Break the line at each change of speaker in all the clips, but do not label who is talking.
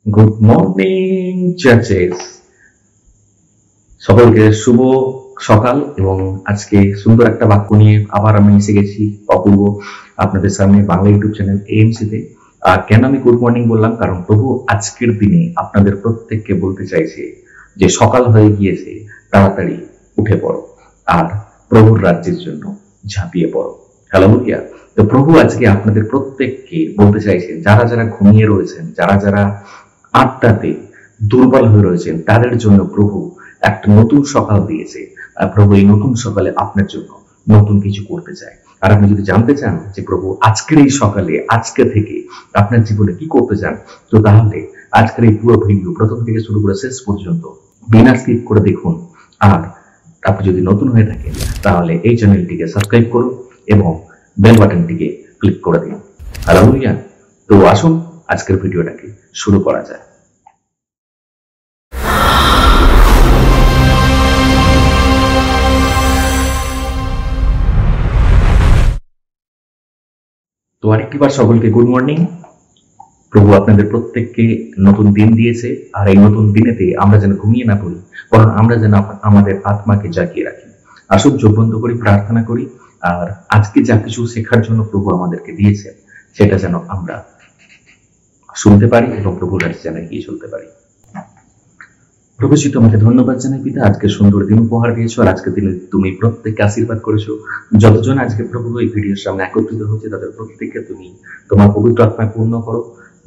Good morning churches, সকলকে শুভ সকাল। এবং আজকে সুন্দর একটা বাক্য নিয়ে আবার আমি এসে গেছি অপূর্ব আপনাদের সামনে বাংলা ইউটিউব চ্যানেল এএমসি তে। আর কেন আমি গুড মর্নিং বললাম, কারণ প্রভু আজকের দিনে আপনাদের প্রত্যেককে বলতে চাইছে যে সকাল হয়ে গিয়েছে, তাড়াতাড়ি উঠে পড়ো আর প্রভুর রাজ্যের জন্য ঝাঁপিয়ে পড়ো। হালেলুয়া। তো প্রভু আজকে আপনাদের প্রত্যেককে বলতে চাইছেন, যারা যারা ঘুমিয়ে রয়েছেন, যারা যারা আত্মাতে দুর্বল হয়ে রয়েছেন, তাদের জন্য প্রভু একটা নতুন সকাল দিয়েছে। আর প্রভু এই নতুন সকালে আপনার জন্য নতুন কিছু করতে চায়। আর আপনি যদি জানতে চান যে প্রভু আজকের এই সকালে, আজকে থেকে আপনার জীবনে কি করতে চান, তো তাহলে আজকের এই পুরো ভিডিও প্রথম থেকে শুরু করে শেষ পর্যন্ত বিনা স্কিপ করে দেখুন। আর আপনি যদি নতুন হয়ে থাকেন তাহলে এই চ্যানেলটিকে সাবস্ক্রাইব করুন এবং বেল বাটনটিকে ক্লিক করে দিন। হালেলুয়া। তো আসুন আজকের ভিডিওটাকে শুরু করা যায়। তো আরেকটিবার সকলকে গুড মর্নিং। প্রভু আপনাদের প্রত্যেককে নতুন দিন দিয়েছে, আর এই নতুন দিনেতে আমরা যেন ঘুমিয়ে না পড়ি, বরং আমরা যেন আমাদের আত্মাকে জাগিয়ে রাখি। আসুন চোখ বন্ধ করি, প্রার্থনা করি, আর আজকে যা কিছু শেখার জন্য প্রভু আমাদেরকে দিয়েছেন সেটা যেন আমরা শুনতে পারি এবং প্রভুর কাছে যেন এগিয়ে চলতে পারি। প্রভুজি, তোমাকে ধন্যবাদ জানাই পিতা, আজকে সুন্দর দিন উপহার দিয়েছো, আর আজকের দিনে তুমি প্রত্যেককে আশীর্বাদ করেছো। যতজন আজকে প্রভু এই ভিডিওর সামনে একত্রিত হচ্ছে, তাদের প্রত্যেককে তুমি তোমার পবিত্র আত্মায় পূর্ণ করো।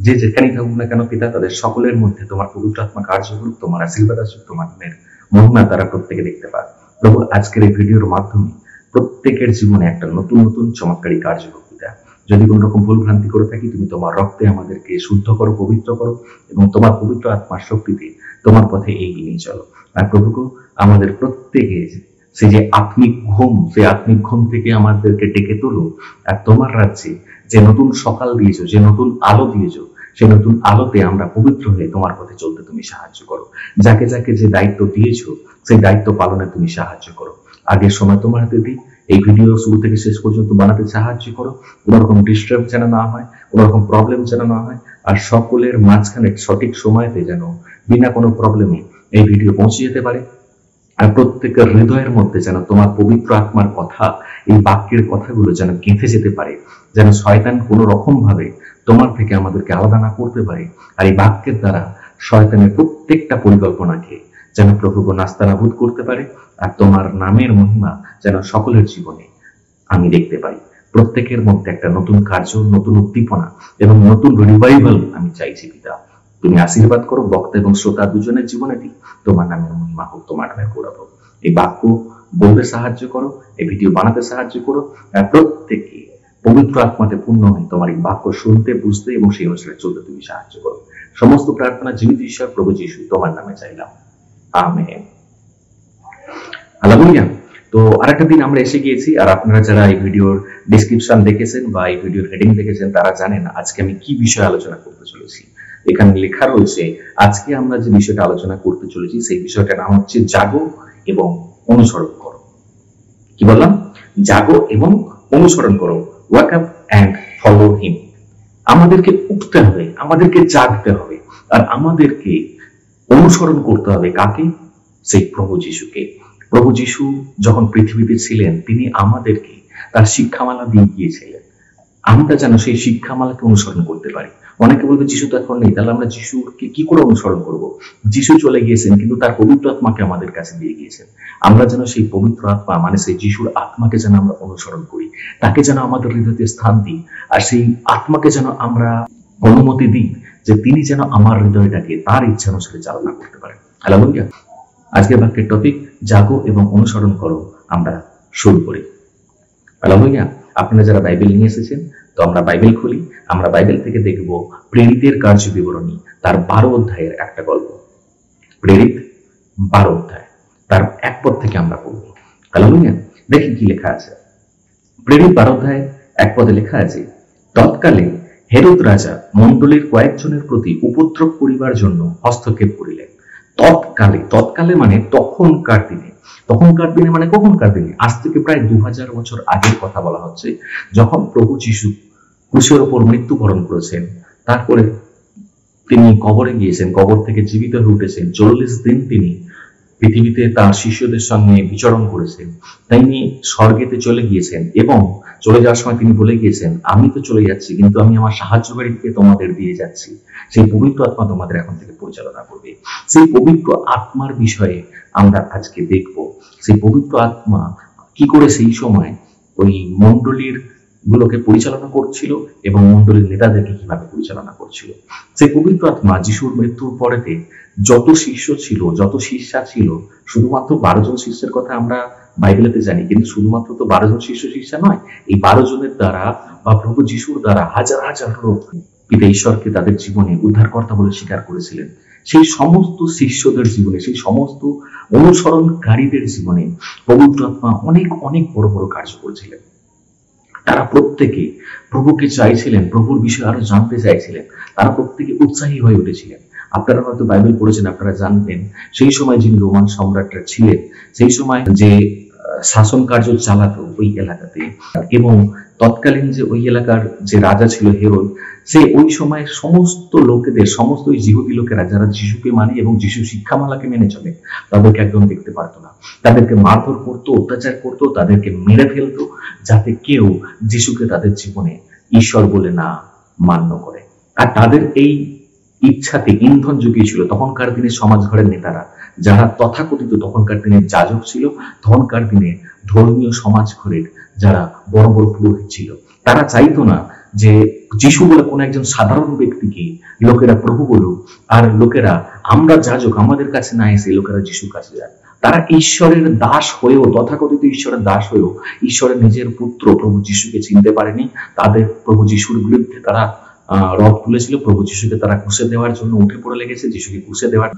যে যেখানেই থাকুক না কেন পিতা, তাদের সকলের মধ্যে তোমার পবিত্র আত্মা কার্য করুক, তোমার আশীর্বাদ আসুক, তোমার নামের মহিমা তারা প্রত্যেকে দেখতে পাক। প্রভু আজকের এই ভিডিওর মাধ্যমে প্রত্যেকের জীবনে একটা নতুন নতুন চমৎকারী কার্য করো পিতা। যদি কোন রকম ভুল ভ্রান্তি করে থাকি, তুমি তোমার রক্তে আমাদেরকে শুদ্ধ করো, পবিত্র করো, এবং তোমার পবিত্র আত্মার শক্তিতে তোমার পথে এগিয়ে নিয়ে চলো। আর প্রভুকে আমাদের প্রত্যেকে সে যে আত্মিক ঘুম, সেই আত্মিক ঘুম থেকে আমাদেরকে ডেকে তোলো, আর তোমার রাজ্যে যে নতুন সকাল দিয়েছো, যে নতুন আলো দিয়েছো, সেই নতুন আলোতে আমরা পবিত্র হয়ে তোমার পথে চলতে তুমি সাহায্য করো। যাকে যাকে যে দায়িত্ব দিয়েছো, সেই দায়িত্ব পালনে তুমি সাহায্য করো। আগের সময় তোমার হাতে দিই, এই ভিডিও শুরু থেকে শেষ পর্যন্ত বানাতে সাহায্য করো। কোনো রকম ডিস্টার্ব যেন না হয়, কোনো রকম প্রবলেম যেন না হয়, আর সকলের মাঝখানে সঠিক সময়তে যেন বিনা কোনো প্রবলেমে এই ভিডিও পৌঁছে যেতে পারে। আর প্রত্যেকের হৃদয়ের মধ্যে যেন তোমার পবিত্র আত্মার কথা, এই বাক্যের কথাগুলো যেন গেঁথে যেতে পারে, যেন শয়তান কোনো রকম ভাবে তোমার থেকে আমাদেরকে আলাদা না করতে পারে। আর এই বাক্যের দ্বারা শয়তানের প্রত্যেকটা পরিকল্পনাকে যেন প্রভুকে নাস্তানাবুদ করতে পারে। আর তোমার নামের মহিমা যেন সকলের জীবনে আমি দেখতে পাই। প্রত্যেকের মধ্যে একটা নতুন কার্য, নতুন উদ্দীপনা এবং নতুন রিভাইভাল আমি চাইছি পিতা। তুমি আশীর্বাদ করো বক্তা এবং শ্রোতা দুজনের জীবনে দিই। তোমার নামের মহিমা হোক, তোমার নামের গৌরব হোক। এই বাক্য বলতে সাহায্য করো, এই ভিডিও বানাতে সাহায্য করো, প্রত্যেককে পবিত্র আত্মাতে পূর্ণ হয়ে তোমার এই বাক্য শুনতে, বুঝতে এবং সেই অনুসারে চলতে তুমি সাহায্য করো। সমস্ত প্রার্থনা জীবিত ঈশ্বর প্রভু যিশু তোমার নামে চাইলাম, আমেন। হালেলুয়া। তো আরেকটা দিন আমরা এসে গিয়েছি, আর আপনারা যারা এই ভিডিওর ডেসক্রিপশন দেখেছেন বা এই ভিডিওর হেডিং দেখেছেন, তারা জানেন আজকে আমি কি বিষয়ে আলোচনা করতে চলেছি। এখানে লেখা রয়েছে আজকে আমরা যে বিষয়টা আলোচনা করতে চলেছি, সেই বিষয়টার নাম হচ্ছে জাগো এবং অনুসরণ করো। কি বললাম? জাগো এবং অনুসরণ করো। Walk up and follow him. আমাদেরকে উঠতে হবে, আমাদেরকে জাগতে হবে, আর আমাদেরকে অনুসরণ করতে হবে কাকে? সেই প্রভু যিশুকে। প্রভু যিশু যখন পৃথিবীতে ছিলেন, তিনি আমাদেরকে তার শিক্ষামালা দিয়ে গিয়েছিলেন। আমরা যেন সেই শিক্ষামালাকে অনুসরণ করতে পারি। অনেকে বলবে যিশু তো এখন নেই, তাহলে আমরা যিশুকে কি করে অনুসরণ করব? যিশু চলে গিয়েছেন, কিন্তু তার পবিত্র আত্মাকে আমাদের কাছে দিয়ে গিয়েছেন। আমরা যেন সেই পবিত্র আত্মা, মানে সেই যিশুর আত্মাকে যেন আমরা অনুসরণ করি, তাকে যেন আমাদের হৃদয়তে স্থান দিই, আর সেই আত্মাকে যেন আমরা অনুমতি দিই যে তিনি যেন আমার হৃদয়টাকে তার ইচ্ছা অনুসারে চালনা করতে পারেন। হালেলুয়া। আজকের বাক্যের টপিক জাগো এবং অনুসরণ করো। আমরা শুরু করি। হালেলুয়া। আপনারা যারা বাইবেল নিয়ে এসেছেন, তো আমরা বাইবেল খুলি। আমরা বাইবেল থেকে দেখব প্রেরিতের কার্য বিবরণী, তার 12 অধ্যায়ের একটা গল্প। প্রেরিত 12 অধ্যায়, তার 1 পদ থেকে আমরা পড়ব। হালেলুয়া। দেখি কি লেখা আছে। প্রেরিত 12 অধ্যায় 1 পদে লেখা আছে, তৎকালে হেরোদ রাজা মণ্ডলীর কয়েকজনের প্রতি উপদ্রব করিবার জন্য হস্তক্ষেপ করিলেন। তৎকালে, তৎকালে মানে তখনকার দিনে। তখনকার দিনে মানে কখনকার দিনে? আজ থেকে প্রায় 2000 বছর আগের কথা বলা হচ্ছে, যখন প্রভু যিশু ক্রুশের ওপর মৃত্যুবরণ করেছেন। তারপরে তিনি কবরে গিয়েছেন, কবর থেকে জীবিত হয়ে উঠেছেন, 40 দিন তিনি পৃথিবীতে তার শিষ্যদের সঙ্গে বিচরণ করেছেন। তিনি স্বর্গেতে চলে গিয়েছেন এবং চলে যাওয়ার সময় তিনি বলে গিয়েছেন, আমি তো চলে যাচ্ছি, কিন্তু আমি আমার সাহায্যকারীকে তোমাদের দিয়ে যাচ্ছি, সেই পবিত্র আত্মা তোমাদের এখন থেকে পরিচালনা করবে। সেই পবিত্র আত্মার বিষয়ে আমরা আজকে দেখব। সেই পবিত্র আত্মা কি করে সেই সময় ওই মণ্ডলীর গুলোকে পরিচালনা করছিল এবং মণ্ডলীর নেতাদেরকে কিভাবে পরিচালনা করছিল। সেই পবিত্র আত্মা যিশুর মৃত্যুর পরেতে যত শিষ্য ছিল, যত শিষ্যা ছিল, শুধুমাত্র 12 জন শিষ্যের কথা আমরা বাইবেলেতে জানি, কিন্তু শুধুমাত্র তো 12 জন শিষ্যা নয়, এই 12 জনের দ্বারা বা প্রভু যিশুর দ্বারা হাজার হাজার লোক পিতা ঈশ্বরকে তাদের জীবনে উদ্ধারকর্তা বলে স্বীকার করেছিলেন। সেই সমস্ত শিষ্যদের জীবনে, সেই সমস্ত অনুসরণকারীদের জীবনে পবিত্র আত্মা অনেক অনেক বড় বড় কার্য করেছিলেন। তারা প্রত্যেকে প্রভুকে চাইছিলেন, প্রভুর বিষয়ে আরো জানতে চাইছিলেন, তারা প্রত্যেকে উৎসাহী হয়ে উঠেছিলেন। আপনারা হয়তো বাইবেল পড়েছেন, আপনারা জানবেন সেই সময় যিনি রোমান সম্রাটরা ছিলেন, সেই সময় যে শাসন কার্য চালাতো ওই এলাকাতে, এবং তৎকালীন যে ওই এলাকার যে রাজা ছিল হেরোদ, সে ওই সময় সমস্ত লোকেদের, সমস্ত ওই জিহুদি লোকেরা যারা যিশুকে মানে এবং যিশু শিক্ষামালাকে মেনে চলে, তাদেরকে একদম দেখতে পারতো না। তাদেরকে মারধর করতো, অত্যাচার করতো, তাদেরকে মেরে ফেলতো, যাতে কেউ যিশুকে তাদের জীবনে ঈশ্বর বলে না মান্য করে। আর তাদের এই ইচ্ছাতে ইন্ধন জুগিয়েছিল তখনকার দিনে সমাজ ঘরের নেতারা, যারা তথাকথিত তখনকার দিনে যাজক ছিল, তখনকার দিনে ধর্মীয় সমাজ ঘরের যারা বড় বড় পুরোহিত ছিল। তারা চাইতো না যে যিশু বলে কোন একজন সাধারণ ব্যক্তিকে লোকেরা প্রভু বলুক, আর লোকেরা আমরা যাজক আমাদের কাছে না এসে লোকেরা যিশুর কাছে যায়। তারা ঈশ্বরের দাস হয়েও, তথাকথিত ঈশ্বরের দাস হয়েও ঈশ্বরের নিজের পুত্র প্রভু যিশুকে চিনতে পারেনি। তাদের প্রভু যিশুর বিরুদ্ধে তারা রথ তুলেছিল, প্রভু যিশুকে তারা কুশে দেওয়ার জন্য উঠে পড়ে লেগেছে, যিশুকে কুশে দেওয়ার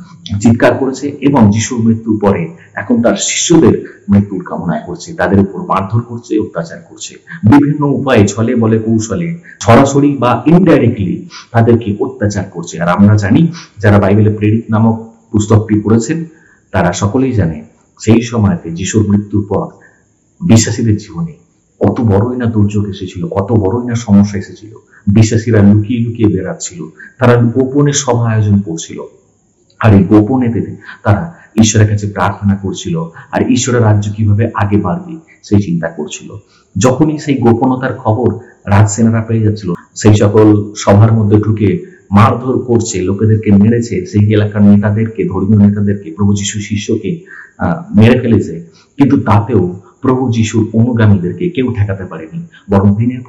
চিৎকার করেছে এবং যিশুর মৃত্যুর পরে এখন তার শিষ্যদের মৃত্যুর কামনা করছে, তাদের উপর মারধর করছে, অত্যাচার করছে, বিভিন্ন উপায়ে, ছলে বলে কৌশলে, সরাসরি বা ইনডাইরেক্টলি তাদেরকে অত্যাচার করছে। আর আমরা জানি, যারা বাইবেলে প্রেরিত নামক পুস্তকটি পড়েছেন তারা সকলেই জানে সেই সময়তে যিশুর মৃত্যুর পর বিশ্বাসীদের জীবনে কত বড়ই না দুর্যোগ এসেছিল, কত বড়ই না সমস্যা এসেছিল। বিশ্বাসীরা লুকিয়ে লুকিয়ে বেড়াচ্ছিল, তারা গোপনে সভা আয়োজন করছিল, আর এই গোপনেতে তারা ঈশ্বরের কাছে প্রার্থনা করছিল, আর ঈশ্বরের রাজ্য কিভাবে আগে বাড়বে সেই চিন্তা করছিল। যখনই সেই গোপনতার খবর রাজসেনারা পেয়ে যাচ্ছিল, সেই সকল সভার মধ্যে ঢুকে মারধর করছে, লোকেদেরকে মেরেছে, সেই এলাকার নেতাদেরকে, ধর্মীয় নেতাদেরকে, প্রভু যিশু শিষ্যকে মেরে ফেলেছে, কিন্তু তাতেও প্রভু যিশুর অনুগামীদেরকে কেউ ঠেকাতে পারেনি, বরং দিনের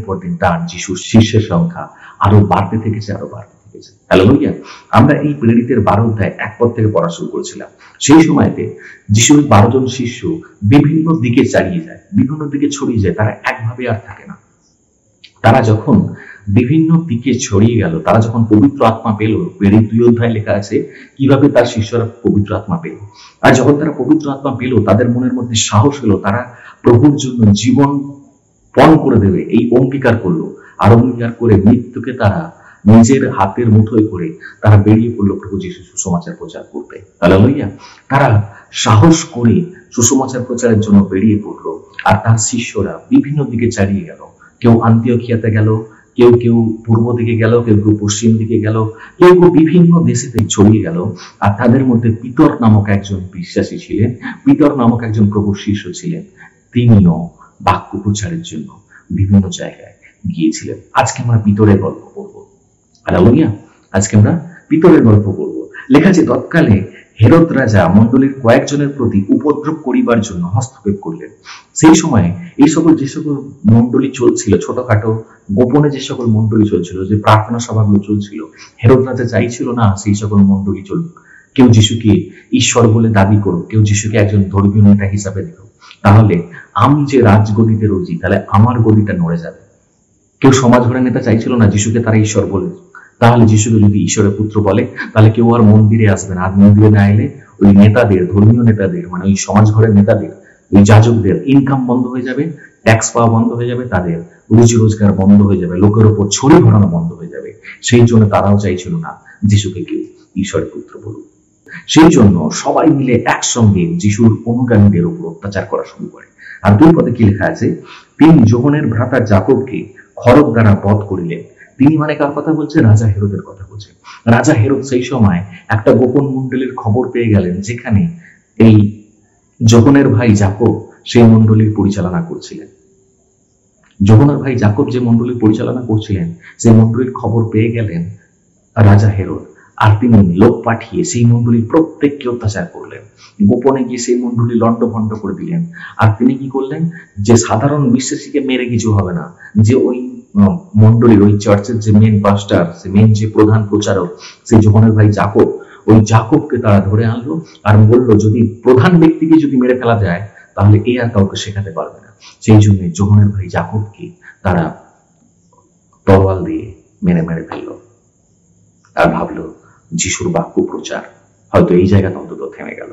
পর দিন তার যিশুর শিষ্যের সংখ্যা আরো বাড়তে থেকেছে, আরো বাড়তে থেকেছে। হালেলুয়া। আমরা এই প্রেরিতের 12 অধ্যায় 1 পদ থেকে পড়া শুরু করেছিলাম। সেই সময়তে যিশুর 12 জন শিষ্য বিভিন্ন দিকে চালিয়ে যায়, বিভিন্ন দিকে ছড়িয়ে যায়, তারা একভাবে আর থাকে না। তারা যখন বিভিন্ন দিকে ছড়িয়ে গেল, তারা যখন পবিত্র আত্মা পেল, প্রেরিত 2 অধ্যায় লেখা আছে কিভাবে তার শিষ্যরা পবিত্র আত্মা পেল। আর যখন তারা পবিত্র আত্মা পেল, তাদের মনের মধ্যে সাহস হলো, তারা প্রভুর জন্য জীবন পণ করে দেবে এই অঙ্গীকার করলো। আর অঙ্গীকার করে মৃত্যুকে তারা নিজের হাতের মুঠোয় করে তারা বেরিয়ে পড়লো প্রভু যিশু সুসমাচার প্রচার করতে। হালেলুয়া। তারা সাহস করে সুসমাচার প্রচারের জন্য বেরিয়ে পড়লো, আর তার শিষ্যরা বিভিন্ন দিকে চালিয়ে গেল। কেউ আন্তিওখিয়াতে গেল, কেউ কেউ পূর্ব দিকে গেল, কেউ কেউ পশ্চিম দিকে গেল, কেউ কেউ বিভিন্ন দেশেতে ছড়িয়ে গেল। আর তাদের মধ্যে পিতর নামক একজন বিশ্বাসী ছিলেন, পিতর নামক একজন প্রভুর শিষ্য ছিলেন, তিনিও বাক্য প্রচারের জন্য বিভিন্ন জায়গায় গিয়েছিলেন। আজকে আমরা পিতরের গল্প পড়ব। হালেলুয়া। আজকে আমরা পিতরের গল্প পড়ব। লেখা আছে, তৎকালে হেরোদ রাজা মণ্ডলীর কয়েকজনের প্রতি উপদ্রব করিবার জন্য হস্তক্ষেপ করলেন। সেই সময় এই সকল যে সকল মণ্ডলী চলছিল, ছোটখাটো গোপনে যে সকল মণ্ডলী চলছিল, যে প্রার্থনা সভাগুলো চলছিল, হেরোদ রাজা চাইছিল না সেই সকল মণ্ডলী চলুক। কেউ যিশুকে ঈশ্বর বলে দাবি করুক, কেউ যিশুকে একজন ধর্মীয় নেতা হিসাবে দেখুক, তাহলে আমি যে রাজগদিতে রয়েছি তাহলে আমার গদিটা নড়ে যাবে। কেউ সমাজ ঘরের নেতা চাইছিল না যিশুকে তারা ঈশ্বর বলে, তাহলে যিশুকে যদি ঈশ্বরের পুত্র বলে তাহলে কেউ আর মন্দিরে আসবে না। আর মন্দিরে না এলে ওই নেতাদের, ধর্মীয় নেতাদের, মানে ওই সমাজ ঘরের নেতাদের, ওই যাজকদের ইনকাম বন্ধ হয়ে যাবে, ট্যাক্স পাওয়া বন্ধ হয়ে যাবে, তাদের রুজি রোজগার বন্ধ হয়ে যাবে, লোকের উপর ছড়িয়ে ঘোরানো বন্ধ হয়ে যাবে। সেই জন্য তারাও চাইছিল না যিশুকে কেউ ঈশ্বরের পুত্র বলুক। সেই জন্য সবাই মিলে একসঙ্গে যিশুর অনুগামীদের উপর অত্যাচার করা শুরু করে। আর 2 পদে কি লেখা আছে, তিনি যোহনের ভ্রাতা যাকবকে খড়গ দ্বারা বধ করিলেন, তিনি মানে কার কথা বলছে? রাজা হেরোদের কথা বলছে। রাজা হেরোদ সেই সময় একটা গোপন মণ্ডলীর খবর পেয়ে গেলেন, যেখানে এই যোহনের ভাই যাকব সেই মণ্ডলীর পরিচালনা করছিলেন। যোহনের ভাই যাকব যে মণ্ডলীর পরিচালনা করছিলেন, সেই মণ্ডলীর খবর পেয়ে গেলেন রাজা হেরোদ, আর তিনি লোক পাঠিয়ে সেই মণ্ডলীর প্রত্যেককে অত্যাচার করলেন। গোপনে গিয়ে সেই মণ্ডলী লণ্ডভণ্ড করে দিলেন। আর তিনি কি করলেন? যে সাধারণ বিশ্বাসীকে মেরে কিছু হবে না, যে ওই মণ্ডলীর, ওই চার্চের যে মেন পাস্টার, মেন যে প্রধান প্রচারক, সেই যোহনের ভাই যাকব, ওই যাকবকে তারা ধরে আনলো আর বললো, যদি প্রধান ব্যক্তিকে যদি মেরে ফেলা যায় তাহলে এ আর কাউকে শেখাতে পারবে না। সেই জন্য যোহনের ভাই যাকবকে তারা তরোয়াল দিয়ে মেরে মেরে ফেললো। আর ভাবলো যিশুর বাক্য প্রচার হয়তো এই জায়গাতে অন্তত থেমে গেল।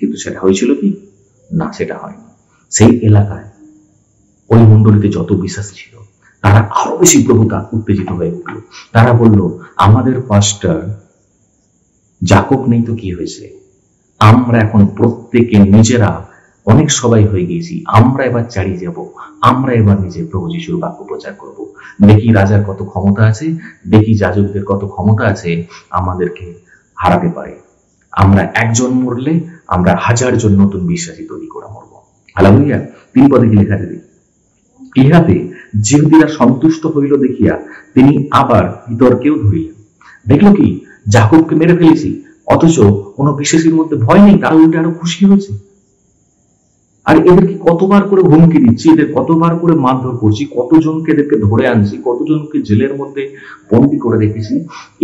কিন্তু সেটা হয়েছিল কি? না, সেটা হয়নি। সেই এলাকায় ওই মণ্ডলীতে যত বিশ্বাস ছিল তারা আরো বেশি প্রভুতা উত্তেজিত হয়ে উঠল। তারা বলল, আমাদের পাস্টার যাকব নেই তো কি হয়েছে? আমরা এখন প্রত্যেকে নিজেরা অনেক সবাই হয়ে গিয়েছি, আমরা এবার চালিয়ে যাব, আমরা এবার নিজে প্রভু যিশুর বাক্য প্রচার করব। দেখি রাজার কত ক্ষমতা আছে, দেখি যাজকদের কত ক্ষমতা আছে আমাদেরকে হারাতে পারে। আমরা একজন মরলে আমরা 1000 জন নতুন বিশ্বাসী তৈরি করে মরব। হালেলুয়া। 3 পদে কি লেখা আছে? ইহাতে যিহুদীরা সন্তুষ্ট হইল দেখিয়া তিনি আবার বিতর্কেও ধরিলেন। দেখলো কি? যাকবকে মেরে ফেলেছি, অথচ কোনো বিশ্বাসীর মধ্যে ভয় নেই, তারা উল্টে আরো খুশি হয়েছে। আর এদেরকে কতবার করে হুমকি দিচ্ছি, এদের কতবার করে মারধর করছি, কতজনকে এদেরকে ধরে আনছি, কতজনকে জেলের মধ্যে বন্দি করে রেখেছি,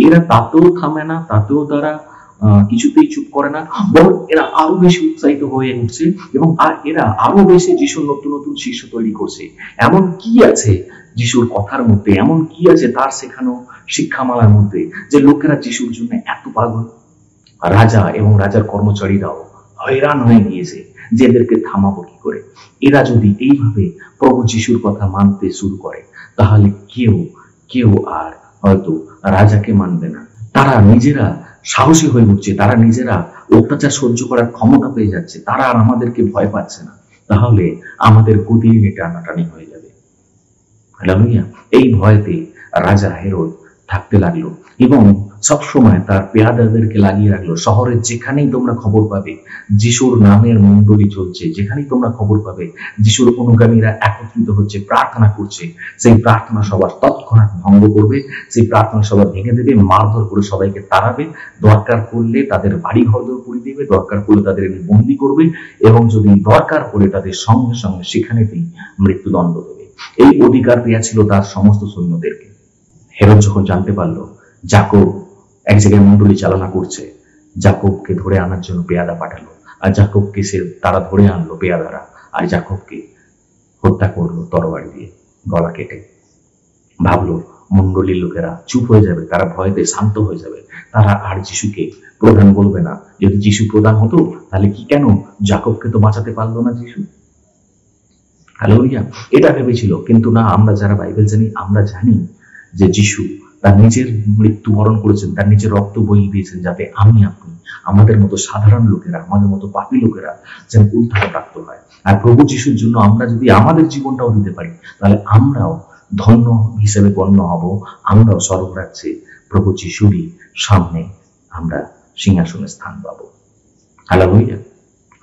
এরা তাতেও থামে না, তাতেও তারা কিছুতেই চুপ করে না, বরং এরা আরো বেশি উৎসাহিত হয়ে উঠছে এবং এরা আরো বেশি যিশুর নতুন নতুন শিষ্য তৈরি করছে। এমন কি আছে যিশুর কথার মধ্যে, এমন কি আছে তার শেখানো শিক্ষামালার মধ্যে, যে লোকেরা যিশুর জন্য এত পাগল? রাজা এবং রাজার কর্মচারীরাও হয়রান হয়ে গিয়েছে যে এদেরকে থামাবো কি করে। এরা যদি এইভাবে প্রভু যিশুর কথা মানতে শুরু করে তাহলে কেউ কেউ আর হয়তো রাজাকে মানবে না। তারা নিজেরা সাহসী হয়ে উঠছে, তারা নিজেরা অত্যাচার সহ্য করার ক্ষমতা পেয়ে যাচ্ছে, তারা আর আমাদেরকে ভয় পাচ্ছে না। তাহলে আমাদের গতি টানাটানি হয়ে যাবে। হালেলুয়া। এই ভয়তে রাজা হেরোদ থাকতে লাগলো এবং সবসময় তার পেয়াদাদেরকে লাগিয়ে রাখলো, শহরের যেখানেই তোমরা খবর পাবে যিশুর নামের মণ্ডলী চলছে, যেখানেই তোমরা খবর পাবে যিশুর অনুগামীরা একত্রিত হচ্ছে, প্রার্থনা করছে, সেই প্রার্থনা সভা তৎক্ষণাৎ ভঙ্গ করবে, সেই প্রার্থনা সভা ভেঙে দেবে, মারধর করে সবাইকে তাড়াবে, দরকার পড়লে তাদের বাড়ি ঘরদোর পুড়িয়ে দেবে, দরকার পড়লে তাদের বন্দি করবে এবং যদি দরকার পড়ে তাদের সঙ্গে সঙ্গে সেখানেতেই মৃত্যুদণ্ড দেবে। এই অধিকার দেওয়া ছিল তার সমস্ত সৈন্যদেরকে। হেরোদ যখন জানতে পারলো যাকব এক জায়গায় মণ্ডলী চালনা করছে, যাকবকে ধরে আনার জন্য পেয়াদা পাঠালো, আর যাকবকে তারা ধরে আনলো পেয়াদারা, আর যাকবকে হত্যা করলো তরবারি দিয়ে গলা কেটে। ভাবলো মণ্ডলীর লোকেরা চুপ হয়ে যাবে, তারা ভয়তে শান্ত হয়ে যাবে, তারা আর যিশুকে প্রধান বলবে না। যদি যিশু প্রধান হতো তাহলে কি কেন যাকবকে তো বাঁচাতে পারলো না যিশু? হালেলুয়া। এটা ভেবেছিল, কিন্তু না, আমরা যারা বাইবেল জানি আমরা জানি যে যিশু তার নিজের মৃত্যুবরণ করেছেন, তার নিজের রক্ত বইয়ে দিয়েছেন, যাতে আমি আপনি, আমাদের মতো সাধারণ লোকেরা, আমাদের মতো পাপী লোকেরা যেন উদ্ধার প্রাপ্ত হয়। আর প্রভু যিশুর জন্য আমরা যদি আমাদের জীবনটাও দিতে পারি তাহলে আমরাও ধন্য হিসেবে গণ্য হব, আমরাও স্বর্গরাজ্যে প্রভু যিশুরই সামনে আমরা সিংহাসনে স্থান পাবো। হালেলুয়া।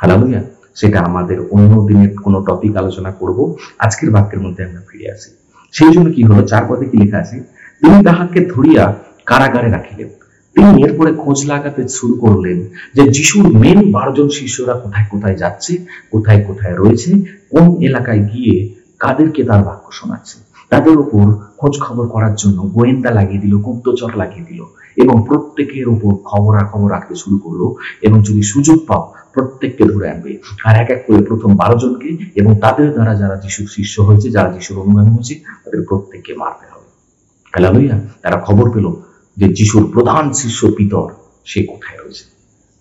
হালেলুয়া। সেটা আমাদের অন্য দিনের কোনো টপিক আলোচনা করব। আজকের বাক্যের মধ্যে আমরা ফিরে আসি। সেই জন্য কি হলো, 4 পদে কি লেখা আছে? তিনি তাহাকে ধরিয়া কারাগারে রাখিলেন। তিনি এরপরে খোঁজ লাগাতে শুরু করলেন যে যিশুর মেন 12 জন শিষ্যরা কোথায় কোথায় যাচ্ছে, কোথায় কোথায় রয়েছে, কোন এলাকায় গিয়ে কাদেরকে তার বাক্য শোনাচ্ছে। তাদের উপর খোঁজ খবর করার জন্য গোয়েন্দা লাগিয়ে দিল, গুপ্তচর লাগিয়ে দিল এবং প্রত্যেকের উপর খবরাখবর রাখতে শুরু করলো এবং যদি সুযোগ পাও প্রত্যেককে ধরে আনবে। আর এক এক করে প্রথম 12 জনকে এবং তাদের দ্বারা যারা যিশুর শিষ্য হয়েছে, যারা যিশুর অনুগামী হয়েছে, তাদের প্রত্যেককে মারতে হবে। হালেলুয়া। তারা খবর পেল যে যিশুর প্রধান শিষ্য পিতর সে কোথায় রয়েছে,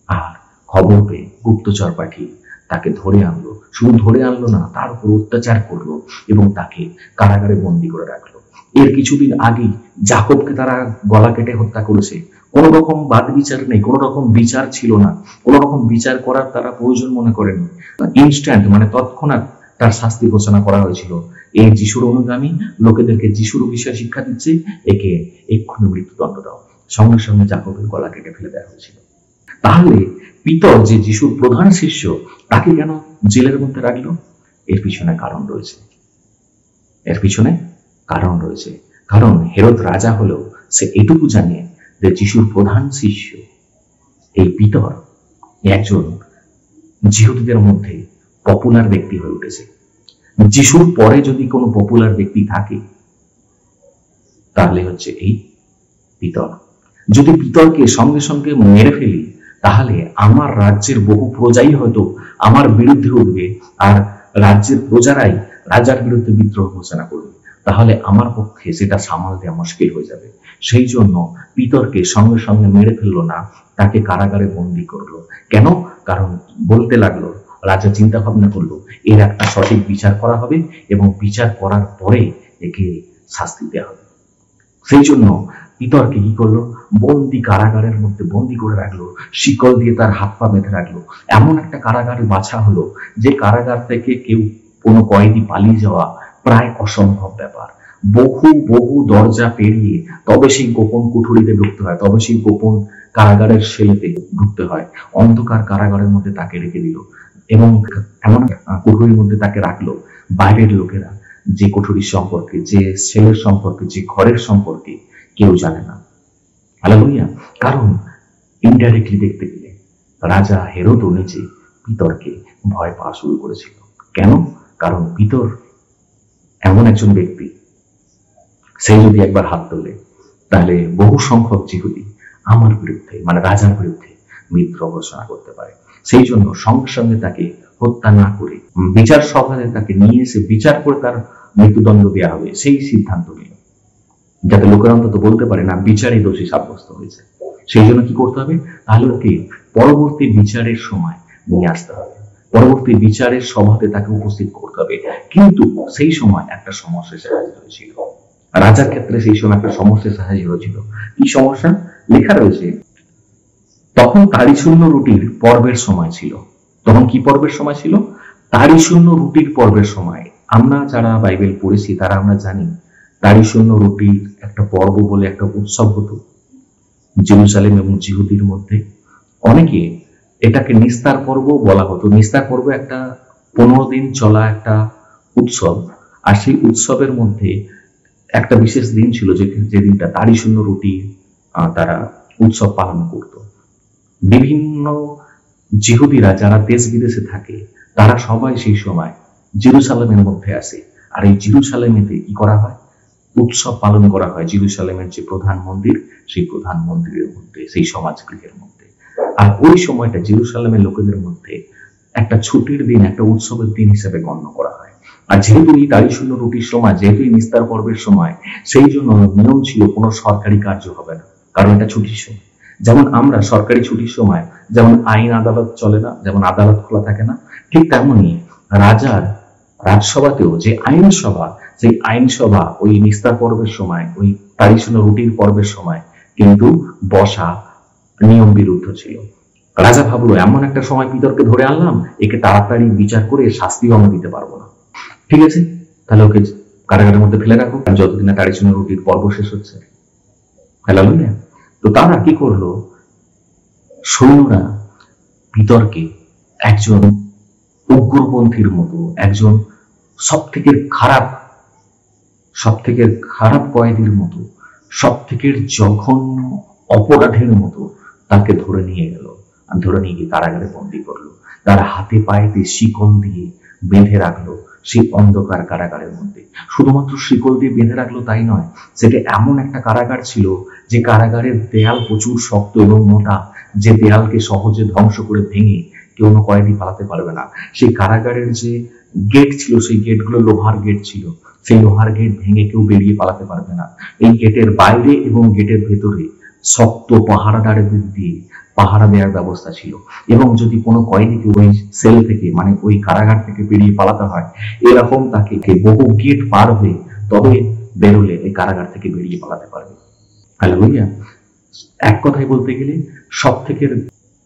আর খবর পেয়ে গুপ্তচর পাঠিয়ে তাকে ধরে আনলো। শুধু ধরে আনলো না, তার উপর অত্যাচার করলো এবং তাকে কারাগারে বন্দি করে রাখলো। এর কিছুদিন আগেই যাকবকে তারা গলা কেটে হত্যা করেছে। কোন রকম বাদ বিচার নেই, কোন রকম বিচার ছিল না, কোন রকম বিচার করার তারা প্রয়োজন মনে করেনি। ইনস্ট্যান্ট মানে তৎক্ষণাৎ তার শাস্তি ঘোষণা করা হয়েছিল। এই যিশুর অনুগামী লোকেদেরকে যিশুর বিষয়ে শিক্ষা দিচ্ছে, একে এক্ষুনি মৃত্যুদণ্ড দাও। সঙ্গে সঙ্গে যাকবের গলা কেটে ফেলে দেওয়া হয়েছিল। তাহলে পিতর যে যিশুর প্রধান শিষ্য, তাকে কেন জেলের মধ্যে রাখলো? এর পিছনে কারণ রয়েছে, কারণ হেরোদ রাজা হলেও সে এটুকু জানে যে যিশুর প্রধান শিষ্য এই পিতর একজন জিহুদীদের মধ্যে পপুলার ব্যক্তি হয়ে উঠেছে। যিশুর পরে যদি কোনো পপুলার ব্যক্তি থাকে তাহলে হচ্ছে এই পিতর। যদি পিতরকে সঙ্গে সঙ্গে মেরে ফেলি, তাহলে আমার রাজ্যের বহু প্রজাই হয়তো আমার বিরুদ্ধে উঠবে, আর রাজ্যের প্রজারাই রাজার বিরুদ্ধে বিদ্রোহ ঘোষণা করবে। তাহলে আমার পক্ষে সেটা সামাল দেওয়া মুশকিল হয়ে যাবে। সেই জন্য পিতরকে সঙ্গে সঙ্গে মেরে ফেললো না, তাকে কারাগারে বন্দী করলো। কেন? কারণ বলতে লাগলো, রাজা চিন্তা ভাবনা করলো এর একটা সঠিক বিচার করা হবে এবং বিচার করার পরে একে শাস্তি দেওয়া হবে। সেই জন্য পিতরকে কি করলো? বন্দি কারাগারের মধ্যে বন্দি করে রাখলো, শিকল দিয়ে তার হাত পা বেঁধে রাখলো। এমন একটা কারাগারে বাছা হলো যে কারাগার থেকে কেউ কোনো কয়েদি পালিয়ে যাওয়া প্রায় অসম্ভব ব্যাপার। বহু বহু দরজা পেরিয়ে তবে সেই গোপন কুঠুরিতে ঢুকতে হয়, তবে সেই গোপন কারাগারের সেলেতে ঢুকতে হয়। অন্ধকার কারাগারের মধ্যে তাকে রেখে দিল এবং এমন কুঠুরির মধ্যে তাকে রাখলো, বাইরের লোকেরা যে কুঠুরির সম্পর্কে, যে সেলের সম্পর্কে, যে ঘরের সম্পর্কে কেউ জানে না। হালেলুয়া। কারণ ইনডাইরেক্টলি দেখতে গেলে রাজা হেরোদ নিজে পিতরকে ভয় পাওয়া শুরু করেছিল। কেন? কারণ পিতর এমন একজন ব্যক্তি, সে যদি একবার হাত তোলে তাহলে বহু সংখ্যক জিহুদি আমার বিরুদ্ধে, মানে রাজার বিরুদ্ধে বিদ্রোহ ঘোষণা করতে পারে। সেই জন্য সঙ্গে সঙ্গে তাকে হত্যা না করে বিচার সভাতে তাকে নিয়ে এসে বিচার করে তার মৃত্যুদণ্ড দেওয়া হবে, সেই সিদ্ধান্ত নিল, যাতে লোকেরা অন্তত বলতে পারে না বিচারে দোষী সাব্যস্ত হয়েছে। সেই জন্য কি করতে হবে? তাহলে ওকে পরবর্তী বিচারের সময় নিয়ে আসতে হবে, পরবর্তী বিচারের সভাতে তাকে উপস্থিত করতে হবে। কিন্তু সেই সময় একটা সমস্যা এসে হাজির হয়েছিল। রাজার ক্ষেত্রে সেই সময় একটা সমস্যা এসে হাজির হয়েছিল। কি সমস্যা? লেখা রয়েছে, তখন তাড়ি শূন্য রুটির পর্বের সময় ছিল। তখন কি পর্বের সময় ছিল? তাড়ি শূন্য রুটির পর্বের সময়। আমরা যারা বাইবেল পড়েছি তারা আমরা জানি তাড়ি শূন্য রুটির একটা পর্ব বলে একটা উৎসব হতো জেরুজালেম এবং জিহুদির মধ্যে। অনেকে এটাকে নিস্তার পর্ব বলা হতো। নিস্তার পর্ব একটা 15 দিন চলা একটা উৎসব, আর সেই উৎসবের মধ্যে একটা বিশেষ দিন ছিল যে দিনটা তাড়ি শূন্য রুটি তারা উৎসব পালন করত। বিভিন্ন জিহুদিরা যারা দেশ বিদেশে থাকে তারা সবাই সেই সময় জেরুজালেমের মধ্যে আসে, আর এই জেরুজালেমেতে কি করা হয়? উৎসব পালন করা হয় জেরুজালেমের যে প্রধান মন্দির, সেই প্রধান মন্দিরের মধ্যে, সেই সমাজগৃহের মধ্যে। আর ওই সময়টা জেরুজালেমের লোকেদের মধ্যে একটা ছুটির দিন, একটা উৎসবের দিন হিসেবে গণ্য করা হয়। আর যেহেতু এই তাড়ি শূন্য রুটির সময়, যেহেতু এই নিস্তার পর্বের সময়, সেই জন্য নিয়ম ছিল কোনো সরকারি কার্য হবে না, কারণ এটা ছুটির সময়। যেমন আমরা সরকারি ছুটির সময় যেমন আইন আদালত চলে না, যেমন আদালত খোলা থাকে না, ঠিক তেমনই রাজার রাজসভাতেও যে আইনসভা, সেই আইনসভা ওই নিস্তার পর্বের সময়, ওই তাড়ি শূন্য রুটির পর্বের সময় কিন্তু বসা নিয়ম বিরুদ্ধ ছিল। রাজা ভাবলো এমন একটা সময় পিতরকে ধরে আনলাম, একে তাড়াতাড়ি বিচার করে শাস্তিও আমরা দিতে পারবো না। ঠিক আছে, তাহলে ওকে কারাগারের মধ্যে ফেলে রাখো, যতদিন না তাড়ি শূন্য রুটির পর্ব শেষ হচ্ছে। হালেলুয়া। তো তারা কি করলো? সৈন্যরা পিতরকে একজন উগ্রপন্থীর মতো, একজন সব থেকে খারাপ কয়েদির মতো, সব থেকে জঘন্য অপরাধের মতো তাকে ধরে নিয়ে গেল, ধরে নিয়ে গিয়ে কারাগারে বন্দী করলো। তার হাতে পায়েতে শিকল দিয়ে বেঁধে রাখলো সেই অন্ধকার কারাগারের মধ্যে। শুধুমাত্র শিকল দিয়ে বেঁধে রাখলো তাই নয়, সেটা এমন একটা কারাগার ছিল যে কারাগারের দেয়াল প্রচুর শক্ত এবং মোটা, যে দেয়ালকে সহজে ধ্বংস করে ভেঙে কেউ কয়েদি পালাতে পারবে না। সেই কারাগারের যে গেট ছিল, সেই গেটগুলো লোহার গেট ছিল, সেই লোহার গেট ভেঙে কেউ বেরিয়ে পালাতে পারবে না। এই গেটের বাইরে এবং গেটের ভেতরে শক্ত পাহারাদার দিয়ে পাহারা দেওয়ার ব্যবস্থা ছিল। এবং যদি কোনো কয়েদিকে ওই সেল থেকে, মানে ওই কারাগার থেকে বেরিয়ে পালাতে হয়, এরকম তাকে বহু গেট পার হয়ে তবে বেরোলে এই কারাগার থেকে বেরিয়ে পালাতে পারবে। হালেলুয়া। এক কথায় বলতে গেলে সব থেকে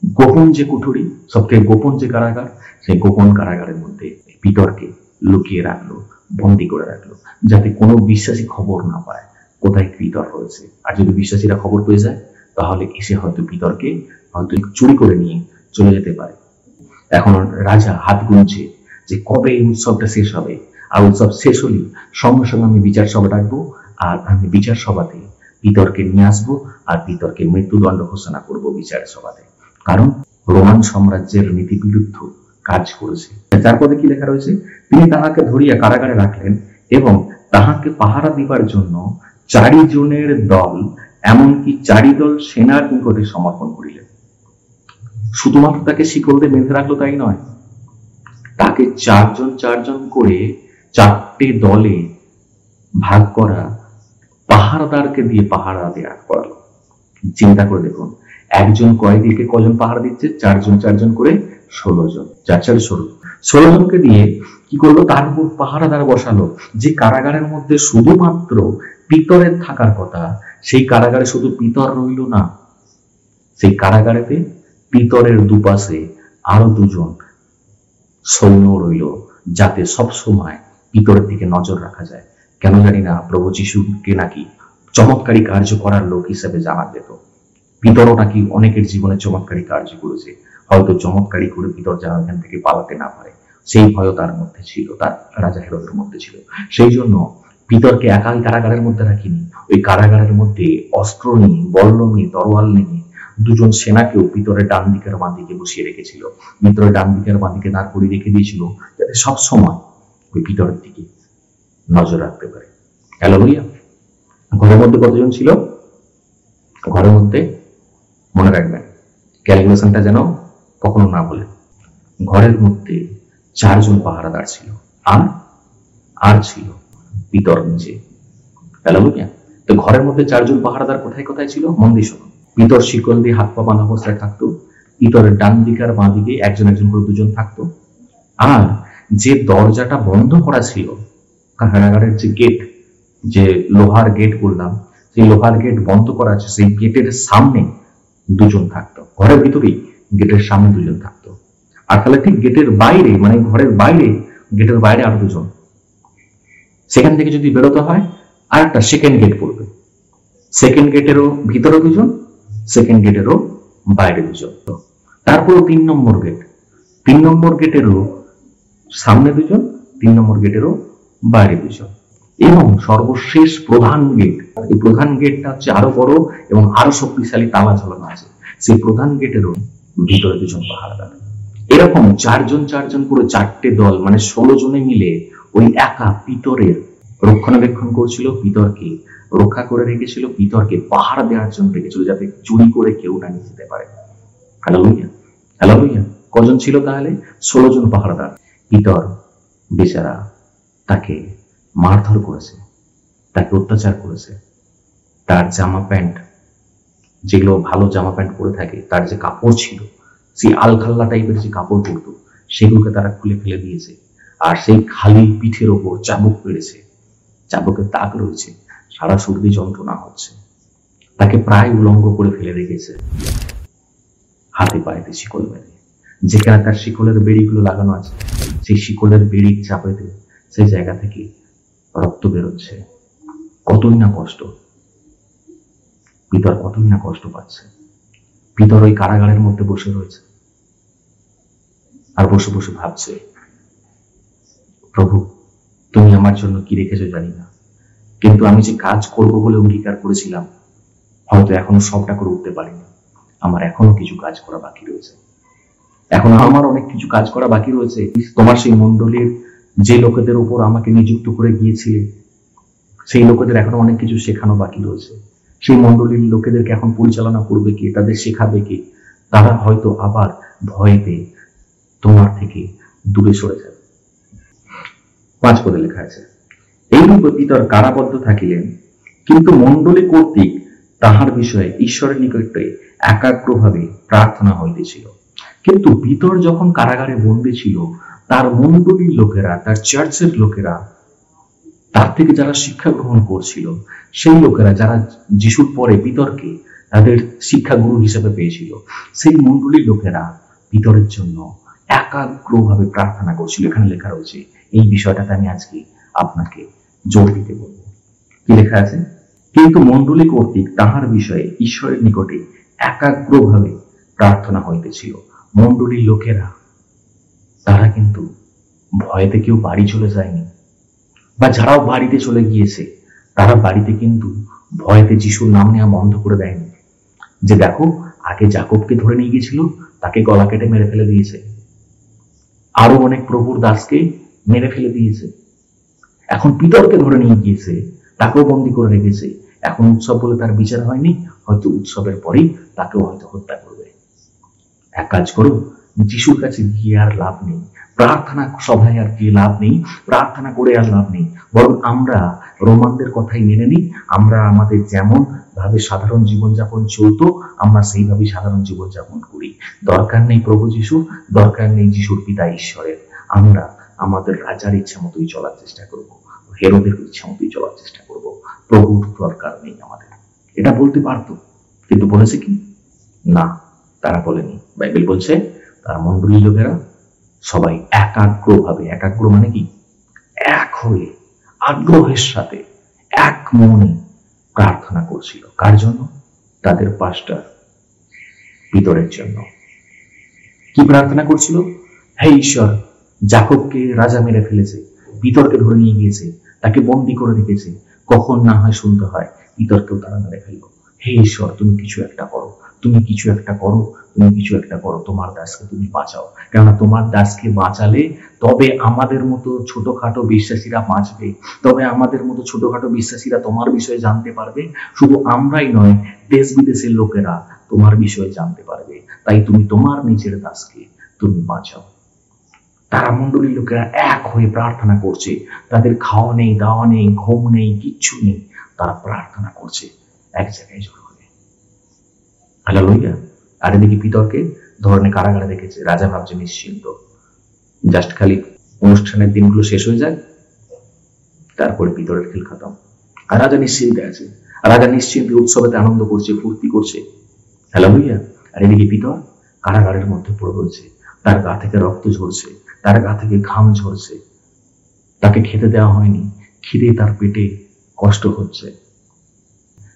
গোপন যে কুঠুরি, সব থেকে গোপন যে কারাগার, সেই গোপন কারাগারের মধ্যে পিতরকে লুকিয়ে রাখলো, বন্দি করে রাখলো, যাতে কোনো বিশ্বাসী খবর না পায় কোথায় পিতর রয়েছে। আর যদি বিশ্বাসীরা খবর পেয়ে যায় তাহলে এসে হয়তো পিতরকে হয়তো চুরি করে নিয়ে চলে যেতে পারে। এখন রাজা হাত গুনছে যে কবে এই উৎসবটা শেষ হবে, আর উৎসব শেষ হলেই সঙ্গে সঙ্গে আমি বিচার সভা ডাকবো, আর আমি বিচার সভাতে পিতরকে নিয়ে আসবো, আর পিতরকে মৃত্যুদণ্ড ঘোষণা করব বিচার সভাতে, কারণ রোমান সাম্রাজ্যের নীতি বিরুদ্ধ কাজ করেছে। তারপরে কি লেখা রয়েছে, তিনি তাহাকে ধরিয়া কারাগারে রাখলেন এবং তাহাকে পাহারা দিবার জন্য 4 জনের দল, এমনকি 4 দল সেনার নিকটে সমর্পণ করিলেন। শুধুমাত্র তাকে শিকল দিয়ে বেঁধে রাখলো তাই নয়, তাকে 4 জন করে 4টে দলে ভাগ করা পাহারাদারকে দিয়ে পাহারা দেওয়া করালো। চিন্তা করে দেখুন, একজন কয়েদিকে কজন পাহারা দিচ্ছে? 4 জন করে 16 জন, 4 16 জনকে দিয়ে কি করলো, তার উপর পাহারাদার বসালো। যে কারাগারের মধ্যে শুধুমাত্র পিতরের থাকার কথা, সেই কারাগারে শুধু পিতর রইল না, সেই কারাগারেতে পিতরের দুপাশে আরো 2 জন সৈন্য রইল, যাতে সব সময় পিতরের দিকে নজর রাখা যায়। কেন জানি না, প্রভু যিশুকে নাকি চমৎকারী কার্য করার লোক হিসেবে জানা যেত। পিতরও নাকি অনেকের জীবনে চমৎকারী কার্য করেছে, হয়তো চমৎকারী করে পিতর যেন এখান থেকে পালাতে না পারে, সেই ভয় তার মধ্যে ছিল, তার রাজা হেরোদের মধ্যে ছিল। সেই জন্য পিতরকে একাই কারাগারের মধ্যে রাখিনি, ওই কারাগারের মধ্যে অস্ত্র নিয়ে, বল্লম নিয়ে, তরোয়াল নিয়ে 2 জন সেনাকেও পিতরের ডান দিকের বাঁ দিকে বসিয়ে রেখেছিল। পিতরের ডান দিকের বাঁ দিকে দাঁড় করিয়ে রেখে দিয়েছিল, যাতে সব সময় ওই পিতরের দিকে নজর রাখতে পারে। হ্যালেলুয়া। ঘরের মধ্যে কতজন ছিল? ঘরের মধ্যে মনে রাখবেন, ক্যালকুলেশনটা যেন কখনো না বলে, ঘরের মধ্যে 4 জন পাহারাদার ছিল, আর ছিল পিতর নিজে। হ্যালেলুয়া। তো ঘরের মধ্যে 4 জন পাহারাদার কোথায় কোথায় ছিল? মন দিয়ে শুনুন। পিতর শিকল দিয়ে হাত পা বাঁধা অবস্থায় থাকতো, পিতরের ডান দিকে আর বাঁ দিকে একজন করে 2 জন থাকতো। আর যে দরজাটা বন্ধ করা ছিল, কারাগারের যে গেট, যে লোহার গেট বললাম, সেই লোহার গেট বন্ধ করা আছে, সেই গেটের সামনে 2 জন থাকতো। ঘরের ভিতরেই গেটের সামনে 2 জন থাকতো। আর তাহলে ঠিক গেটের বাইরে, মানে ঘরের বাইরে, গেটের বাইরে আরো 2 জন। সেখান থেকে যদি বেরোতে হয় আর একটা সেকেন্ড গেট পড়বে, সেকেন্ড গেটেরও ভিতরে 2 জন, সেকেন্ড গেটেরও বাইরে 2 জন। তারপর 3 নম্বর গেট, 3 নম্বর গেটেরও সামনে 2 জন, 3 নম্বর গেটেরও বাইরে 2 জন, এবং সর্বশেষ প্রধান গেট। এই প্রধান গেটটা হচ্ছে আরো বড় এবং আরো শক্তিশালী তালা ঝোলানো আছে, সেই প্রধান গেটেরও ভিতরে 2 জন পাহারাদার। এরকম 4 জন করে 4টে দল, মানে 16 জনে মিলে ওই একা পিতরের রক্ষণাবেক্ষণ করছিল, পিতরকে রক্ষা করে রেখেছিল, পিতরকে পাহারা দেওয়ার জন্য রেখেছিল, যাতে চুরি করে কেউ না নিয়ে যেতে পারে। হ্যালেলুয়া, হ্যালেলুয়া। কজন ছিল তাহলে? 16 জন পাহারাদার। পিতর বেচারা, তাকে মারধর করেছে, তাকে অত্যাচার করেছে, তার জামা প্যান্ট, যেগুলো ভালো জামা প্যান্ট পরে থাকে, তার যে কাপড় ছিল, সেই আলখাল্লা টাইপের যে কাপড় পরতো, সেগুলোকে তারা খুলে ফেলে দিয়েছে। আর সেই খালি পিঠের ওপর চাবুক পেড়েছে, চাবুকের দাগ রয়েছে, সারা শরীরে যন্ত্রণা হচ্ছে। তাকে প্রায় উলঙ্গ করে ফেলে রেখেছে, হাতে পায়েতে শিকল বেঁধে। যেখানে তার শিকলের বেড়িগুলো লাগানো আছে, সেই শিকলের বেড়ি চাপেতে সেই জায়গা থেকে রক্ত বেরোচ্ছে। কতই না কষ্ট, পিতর কতই না কষ্ট পাচ্ছে। পিতর ওই কারাগারের মধ্যে বসে রয়েছে, আর বসে বসে ভাবছে, প্রভু তুমি আমার জন্য কি রেখেছো জানি না, কিন্তু আমি যে কাজ করব বলে অঙ্গীকার করেছিলাম, হয়তো এখনো সবটা করে উঠতে পারিনি। আমার এখনো কিছু কাজ করা বাকি রয়েছে, এখনো আমার অনেক কিছু কাজ করা বাকি রয়েছে। তোমার সেই মণ্ডলীর যে লোকেদের উপর আমাকে নিযুক্ত করে গিয়েছিলে, সেই লোকেদের এখনো অনেক কিছু শেখানো বাকি রয়েছে। সেই মণ্ডলীর লোকেদেরকে এখন পরিচালনা করবে কে, তাদের শেখাবে কে? তারা হয়তো আবার ভয় পেয়ে তোমার থেকে দূরে সরে যাবে। 5 পদে লেখা আছে, এইরূপে পিতর কারাবদ্ধ থাকিলেন, কিন্তু মণ্ডলী কর্তৃক তাহার বিষয়ে ঈশ্বরের নিকটে একাগ্রভাবে প্রার্থনা হইতেছিল। কিন্তু পিতর যখন কারাগারে বন্দী ছিল, তার মণ্ডলীর লোকেরা, তার চার্চের লোকেরা, তার থেকে যারা শিক্ষা গ্রহণ করছিল, সেই লোকেরা যারা যিশুর পরে পিতরকে তাদের শিক্ষাগুরু হিসেবে পেয়েছিল, সেই মণ্ডলীর লোকেরা পিতরের জন্য একাগ্রভাবে প্রার্থনা করছিল। এখানে লেখা রয়েছে, এই বিষয়টাতে আমি আজকে আপনাকে জোর দিতে বলবো। কি লেখা আছে? কিন্তু মণ্ডলী কর্তৃক তাহার বিষয়ে ঈশ্বরের নিকটে একাগ্রভাবে প্রার্থনা হইতেছিল। মণ্ডলীর লোকেরা তারা কিন্তু ভয়েতে কেউ বাড়ি চলে যায়নি, বা যারাও বাড়িতে চলে গিয়েছে তারা বাড়িতে কিন্তু ভয়েতে যিশুর নাম নেওয়া বন্ধ করে দেয়নি। যে দেখো, আগে যাকবকে ধরে নিয়ে গিয়েছিল, তাকে গলা কেটে মেরে ফেলে দিয়েছে, আরো অনেক প্রভুর দাসকে মেরে ফেলে দিয়েছে, এখন পিতরকে ধরে নিয়ে গিয়েছে, তাকেও বন্দি করে রেখেছে। এখন উৎসব বলে তার বিচার হয়নি, হয়তো উৎসবের পরেই তাকেও হয়তো হত্যা করবে। এক কাজ করো, যিশুর কাছে গিয়ে আর লাভ নেই, প্রার্থনা সভায় আর গিয়ে লাভ নেই, প্রার্থনা করে আর লাভ নেই, বরং আমরা রোমানদের কথাই মেনে নিই। আমরা আমাদের যেমন ভাবে সাধারণ জীবনযাপন চলতো, আমরা সেইভাবে সাধারণ জীবনযাপন করি। দরকার নেই প্রভু যিশু, দরকার নেই যিশুর পিতা ঈশ্বরের। আমরা আমাদের রাজার ইচ্ছা মতোই চলার চেষ্টা করব, হেরোদের ইচ্ছা মতোই চলার চেষ্টা করব। প্রভুর দরকার নেই আমাদের। এটা বলতে পারতো, কিন্তু বলেছে কি না, তারা বলেনি। বাইবেল বলছে তার মণ্ডলীর লোকেরা সবাই একাগ্রভাবে, একাগ্র মানে কি, এক হয়ে আগ্রহের সাথে এক মনে প্রার্থনা করছিল। কার জন্য? তাদের পাস্টার পিতরের জন্য। কি প্রার্থনা করছিল? হে ঈশ্বর, যাকবকে রাজা মেরে ফেলেছে, পিতরকে ধরে নিয়ে গিয়েছে, তাকে বন্দি করে রেখেছে, কখন না হয় শুনতে হয় পিতরকেও তারা মেরে ফেললো। হে ঈশ্বর, তুমি কিছু একটা করো, তুমি কিছু একটা করো, তুমি কিছু একটা করো, তোমার দাসকে তুমি বাঁচাও। কেননা তোমার দাসকে বাঁচালে তবে আমাদের মতো ছোটখাটো বিশ্বাসীরা বাঁচবে, তবে আমাদের মতো ছোটখাটো বিশ্বাসীরা তোমার বিষয়ে জানতে পারবে। শুধু আমরাই নয়, দেশ বিদেশের লোকেরা তোমার বিষয়ে জানতে পারবে। তাই তুমি তোমার নিজের দাসকে তুমি বাঁচাও। তারা মণ্ডলীর লোকেরা এক হয়ে প্রার্থনা করছে। তাদের খাওয়া নেই, দাওয়া নেই, ঘুম নেই, কিচ্ছু নেই, তারা প্রার্থনা করছে এক জায়গায় জড়ো হয়ে। হালেলুয়া। আর এদিকে পিতরকে ধরনে কারাগারে রেখেছে। রাজা ভাবছে নিশ্চিন্ত, জাস্ট খালি অনুষ্ঠানের দিনগুলো শেষ হয়ে যায়, তারপরে পিতরের খেল খতম। আর রাজা নিশ্চিন্তে আছে, রাজা নিশ্চিন্তে উৎসবেতে আনন্দ করছে, ফুর্তি করছে। হালেলুয়া। আর এদিকে পিতর কারাগারের মধ্যে পড়ে রয়েছে, তার গা থেকে রক্ত ঝরছে, তার গা থেকে ঘাম ঝরছে, তাকে খেতে দেওয়া হয়নি, খিদে তার পেটে কষ্ট হচ্ছে,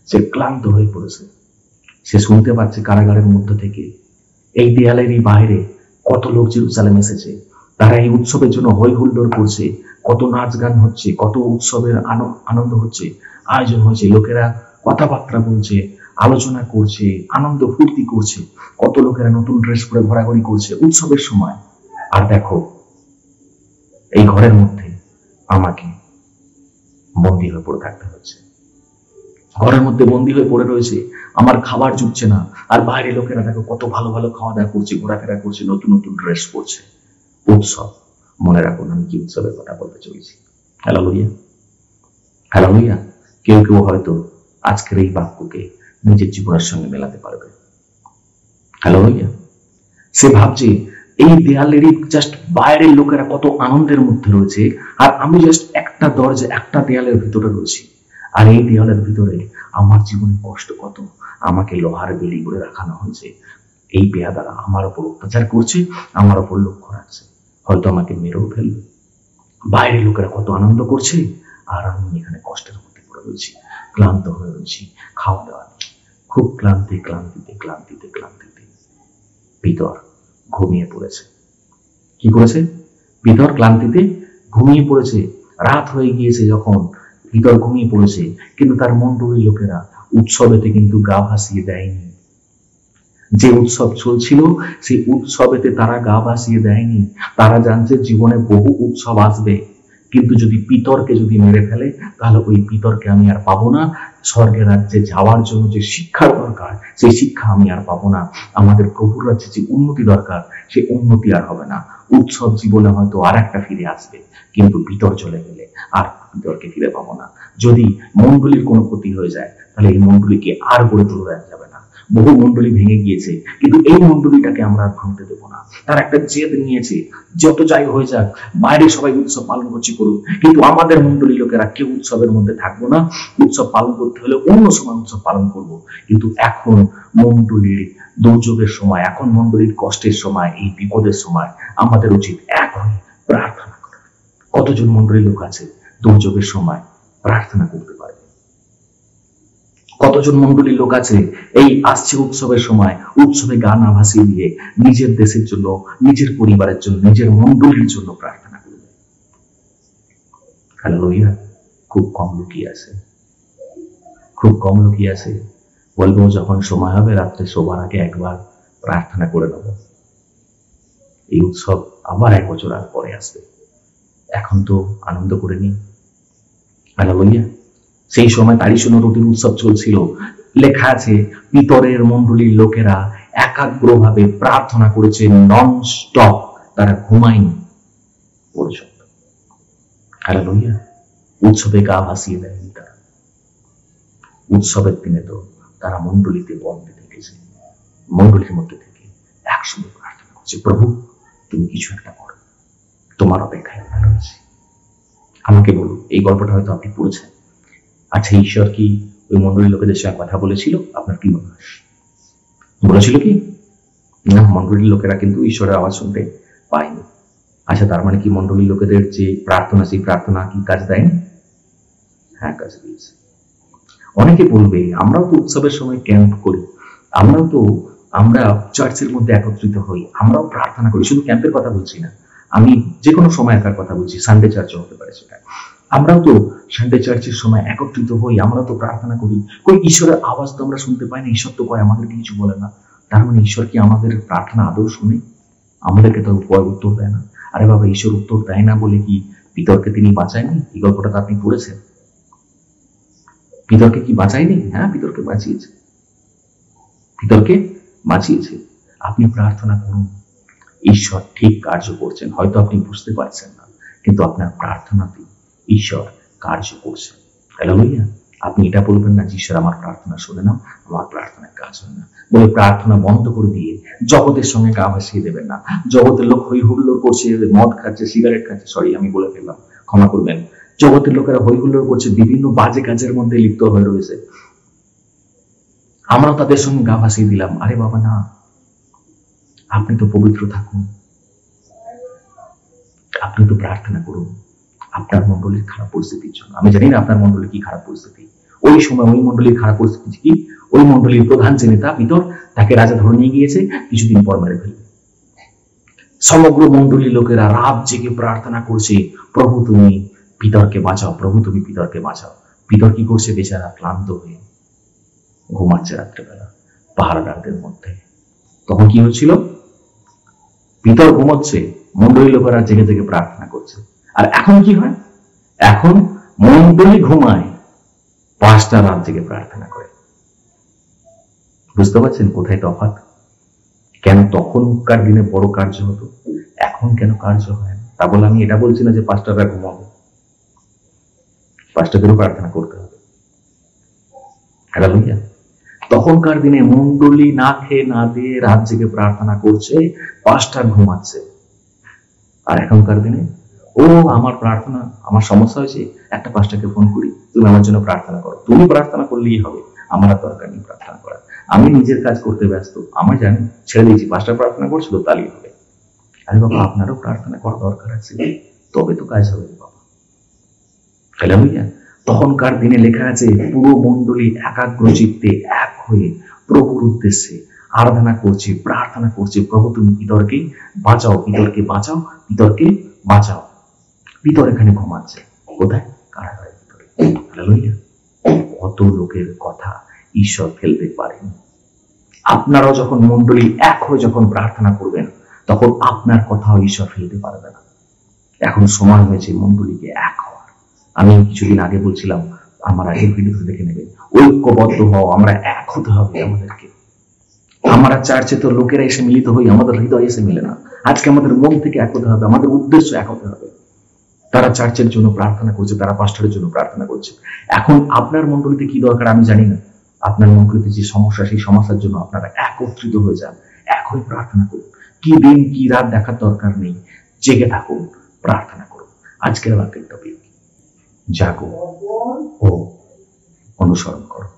সে ক্লান্ত হয়ে পড়েছে। সে শুনতে পাচ্ছে কারাগারের মধ্য থেকে, এই দেয়ালেরই বাইরে কত লোক জেরুজালেম এসেছে, তারা এই উৎসবের জন্য হই হুল্লোড় করছে, কত নাচ গান হচ্ছে, কত উৎসবের আনন্দ হচ্ছে, আয়োজন হয়েছে, লোকেরা কথাবার্তা বলছে, আলোচনা করছে, আনন্দ ফুর্তি করছে, কত লোকেরা নতুন ড্রেস পরে ঘোরাঘুরি করছে উৎসবের সময়। আর দেখো, এই ঘরের মধ্যে আমাকে বন্দী হয়ে পড়ে থাকতে হচ্ছে, ঘরের মধ্যে বন্দী হয়ে পড়ে রয়েছে, আমার খাবার জুটছে না। আর বাইরে লোকেরা দেখো কত ভালো ভালো খাওয়া দাওয়া করছে, ঘোরাফেরা করছে, নতুন নতুন ড্রেস পরছে। উৎসব। মনে রাখুন আমি কি উৎসবের কথা বলতে চলেছি। Hallelujah, hallelujah. কেউ কেউ হয়তো আজকের এই বাক্যকে নিজের জীবনের সঙ্গে মেলাতে পারবে। হালেলুয়া। সে ভাবছে এই দেয়ালেরই জাস্ট বাইরের লোকেরা কত আনন্দের মধ্যে রয়েছে, আর আমি জাস্ট একটা দরজা, একটা দেয়ালের ভিতরে রয়েছি। আর এই দেয়ালের ভিতরে আমার জীবনে কষ্ট কত, আমাকে লোহার বেলি করে রাখানো হয়েছে, এই বেয়াদারা আমার ওপর অত্যাচার করছে, আমার ওপর লক্ষ্য রাখছে, হয়তো আমাকে মেরেও ফেলবে। বাইরের লোকেরা কত আনন্দ করছে, আর আমি এখানে কষ্টের মধ্যে পড়ে রয়েছি, ক্লান্ত হয়ে রয়েছি, খাওয়া দাওয়া নেই, খুব ক্লান্তিতে ক্লান্তিতে পিতর ঘুমিয়ে পড়েছে। কি করেছে? পিতর ক্লান্তিতে ঘুমিয়ে পড়েছে। রাত হয়ে গিয়েছে যখন পিতর ঘুমিয়ে পড়েছে, কিন্তু তার মণ্ডলীর লোকেরা উৎসবেতে কিন্তু গা ভাসিয়ে দেয়নি। যে উৎসব চলছিল সেই উৎসবেতে তারা গা ভাসিয়ে দেয়নি। তারা জানছে জীবনে বহু উৎসব আসবে, কিন্তু যদি পিতরকে যদি মেরে ফেলে তাহলে ওই পিতরকে আমি আর পাবো না। স্বর্গের রাজ্যে যাওয়ার জন্য যে শিক্ষার দরকার সেই শিক্ষা আমি আর পাবো না। আমাদের প্রভুর রাজ্যে যে উন্নতি দরকার সেই উন্নতি আর হবে না। উৎসব জীবনে হয়তো আর একটা ফিরে আসবে, কিন্তু পিতর চলে গেলে আর পিতরকে ফিরে পাবো না। যদি মণ্ডলীর কোনো ক্ষতি হয়ে যায় তাহলে এই মণ্ডলীকে আর গড়ে তোলা যাবে না। বহু মণ্ডলী ভেঙে গিয়েছে, কিন্তু এই মণ্ডলীটাকে আমরা ভাঙতে দেবো না। তার একটা জেদ নিয়েছে, যত যাই হয়ে যাক, বাইরে সবাই উৎসব পালন করছে করুক, কিন্তু আমাদের মণ্ডলী লোকেরা কেউ উৎসবের মধ্যে থাকবো না। উৎসব পালন করতে হলে অন্য সময় উৎসব পালন করব, কিন্তু এখন মণ্ডলীর দুর্যোগের সময়, এখন মণ্ডলীর কষ্টের সময়, এই বিপদের সময় আমাদের উচিত এক হয়ে প্রার্থনা করা। কত কতজন মন্ডলীর লোক আছে দুর্যোগের সময় প্রার্থনা করতে পারে? কতজন মন্ডলীর লোক আছে এই আসছে উৎসবের সময় উৎসবে গান ভাসিয়ে দিয়ে নিজের দেশের জন্য, নিজের পরিবারের জন্য, নিজের মন্ডলীর জন্য প্রার্থনা করবে? হালেলুয়া। খুব কম লোকই আছে, খুব কম লোকই আছে। বলবো যখন সময় হবে রাত্রে শোবার আগে একবার প্রার্থনা করে নেব। এই উৎসব আবার 1 বছর আর পরে আসবে, এখন তো আনন্দ করে নি। হালেলুয়া। সেই সময় তারিশন রুটির উৎসব চলছিল। লেখা আছে পিতরের মন্ডলীর লোকেরা একাগ্রভাবে প্রার্থনা করেছে, নন স্টপ, তারা ঘুমায়নি পর্যন্ত। হালেলুয়া। উৎসবে গা ভাসিয়ে দেয়নি তারা। উৎসবের দিনে তো তারা মন্ডলীতে বন্দে থেকেছে, মন্ডলীর মধ্যে থেকে একসঙ্গে প্রার্থনা করছে, প্রভু তুমি কিছু একটা করো, তোমার অপেক্ষায় আমরা রয়েছি। আমাকে বলুন, এই গল্পটা হয়তো আপনি পড়েছেন। আচ্ছা, ঈশ্বর কি ওই মন্ডলীর লোকেদের সঙ্গে কথা বলেছিল? আপনার কি মনে হয়? বলেছিল কি না? মন্ডলীর লোকেরা কিন্তু ঈশ্বরের আওয়াজ শুনতে পায়নি। আচ্ছা, তার মানে কি মন্ডলীর লোকেদের যে প্রার্থনা, সেই প্রার্থনা কি কাজ দেয়নি? হ্যাঁ, কাজ দিয়েছে। অনেকে বলবে আমরাও তো উৎসবের সময় ক্যাম্প করি, আমরা চার্চের মধ্যে একত্রিত হই, আমরাও প্রার্থনা করি। শুধু ক্যাম্পের কথা বলছি না, আমি যে কোনো সময়কার কথা বলছি, সানডে চার্চও হতে পারে সেটা। আমরাও তো সানডে চার্চের সময় একত্রিত হই, আমরা তো প্রার্থনা করি। কই ঈশ্বরের আওয়াজ তো আমরা শুনতে পাই না, ঈশ্বর তো কয় আমাদেরকে কিছু বলে না। তার মানে ঈশ্বর কি আমাদের প্রার্থনা আদৌ শুনে? আমাদেরকে তো উত্তর দেয় না। আরে বাবা, ঈশ্বর উত্তর দেয় না বলে কি পিতরকে তিনি বাঁচায়নি? এই গল্পটা তো আপনি পড়েছেন। পিতরকে কি বাঁচায়নি? হ্যাঁ, পিতরকে বাঁচিয়েছে, পিতরকে বাঁচিয়েছে। আপনি প্রার্থনা করুন, ঈশ্বর ঠিক কার্য করছেন। হয়তো আপনি বুঝতে পারছেন না, কিন্তু আপনার প্রার্থনাতে ঈশ্বর কার্য করছেন। হালেলুয়া। আপনি এটা বলবেন না যে ঈশ্বর আমার প্রার্থনা শুনে না, আমার প্রার্থনায় কাজ হয় না বলে প্রার্থনা বন্ধ করে দিয়ে জগতের সঙ্গে গা ভাসিয়ে দেবেন না। জগতের লোক হই হুল্লোড় করছে, মদ খাচ্ছে, সিগারেট খাচ্ছে, সরি আমি বলে ফেললাম, ক্ষমা করবেন। জগতের লোকেরা হই হুল্লোড় করছে, বিভিন্ন বাজে কাজের মধ্যে লিপ্ত হয়ে রয়েছে, আমরাও তাদের সঙ্গে গা ভাসিয়ে দিলাম। আরে বাবা না, আপনি তো পবিত্র থাকুন, আপনি তো প্রার্থনা করুন আপনার মন্ডলীর খারাপ পরিস্থিতির জন্য। আমি জানি না আপনার মন্ডলীর কি খারাপ পরিস্থিতি। ওই সময় ওই মন্ডলীর খারাপ পরিস্থিতি কি, ওই মন্ডলীর প্রধান যে নেতা পিতর, তাকে রাজা ধরে নিয়ে গিয়েছে, কিছুদিন পর মেরে ফেলবে। সমগ্র মন্ডলীর লোকেরা রাত জেগে প্রার্থনা করছে, প্রভু তুমি পিতরকে বাঁচাও, প্রভু তুমি পিতরকে বাঁচাও। পিতর কি করছে? বেচারা ক্লান্ত হয়ে ঘুমাচ্ছে রাত্রেবেলা পাহারাদারদের মধ্যে। তখন কি হচ্ছিল? পিতর ঘুমাচ্ছে, মন্ডলীর লোকেরা জেগে জেগে প্রার্থনা করছে। আর এখন কি হয়? এখন মন্ডলী ঘুমায়, পাঁচটা রাত জেগে প্রার্থনা করে। বুঝতে পারছেন কোথায় তফাৎ? কেন তখনকার দিনে বড় কার্য হতো, এখন কেন কার্য হয় না? তা বলে আমি এটা বলছি না যে পাঁচটারা ঘুমাবে, পাঁচটাদেরও প্রার্থনা করতে হবে। হালেলুয়া। তখনকার দিনে মন্ডলী না খেয়ে না দিয়ে রাত জেগে প্রার্থনা করছে, পাঁচটা ঘুমাচ্ছে। আর এখনকার দিনে আমার প্রার্থনা, আমার সমস্যা হয়েছে, একটা পাঁচটাকে ফোন করি, তুমি আমার জন্য প্রার্থনা করো। তুমি প্রার্থনা করলেই হবে, আমার আর দরকার নেই প্রার্থনা করার, আমি নিজের কাজ করতে ব্যস্ত, আমার জানি, ছেড়ে দিয়েছি, পাঁচটা প্রার্থনা করছিল তাহলেই হবে। আরে বাবা, আপনারও প্রার্থনা করা দরকার আছে, তবে তো কাজ হবে বাবা। হালেলুয়া। তখনকার দিনে লেখা আছে পুরো মন্ডলী একাগ্র চিত্তে এক হয়ে প্রভুর উদ্দেশ্যে আরাধনা করছে, প্রার্থনা করছে, প্রভু তুমি পিতরকে বাঁচাও, পিতরকে বাঁচাও, পিতরকে বাঁচাও। পিতর এখানে ঘুমাচ্ছে কোথায়? কারাগারের ভিতরে। হালেলুয়া। কত লোকের কথা ঈশ্বর ফেলতে পারেন। আপনারাও যখন মন্ডলী এক হয়ে যখন প্রার্থনা করবেন, তখন আপনার কথাও ঈশ্বর ফেলতে পারবে না। এখন সময় হয়েছে মন্ডলীকে এক হওয়ার। আমি কিছুদিন আগে বলছিলাম, আমার আগের ভিডিওতে দেখে নেবেন, ঐক্যবদ্ধ হও, আমরা এক হতে হবে আমাদেরকে। আমরা চার্চে তো লোকেরা এসে মিলিত হই, আমাদের হৃদয় এসে মিলে না। আজকে আমাদের মন থেকে এক হতে হবে, আমাদের উদ্দেশ্য এক হতে হবে। তারা চার্চের জন্য প্রার্থনা করছে, তারা পাস্টরের জন্য প্রার্থনা করছে। এখন আপনার মন্ডলীতে কি দরকার আমি জানি না, আপনার মন্ডলীতে যে সমস্যা, সেই সমস্যার জন্য আপনারা একত্রিত হয়ে যান, এক হয়ে প্রার্থনা করুন। কি দিন কি রাত দেখার দরকার নেই, জেগে থাকুন, প্রার্থনা করুন। আজকের বাক্যের টপিক, জাগো ও অনুসরণ করো।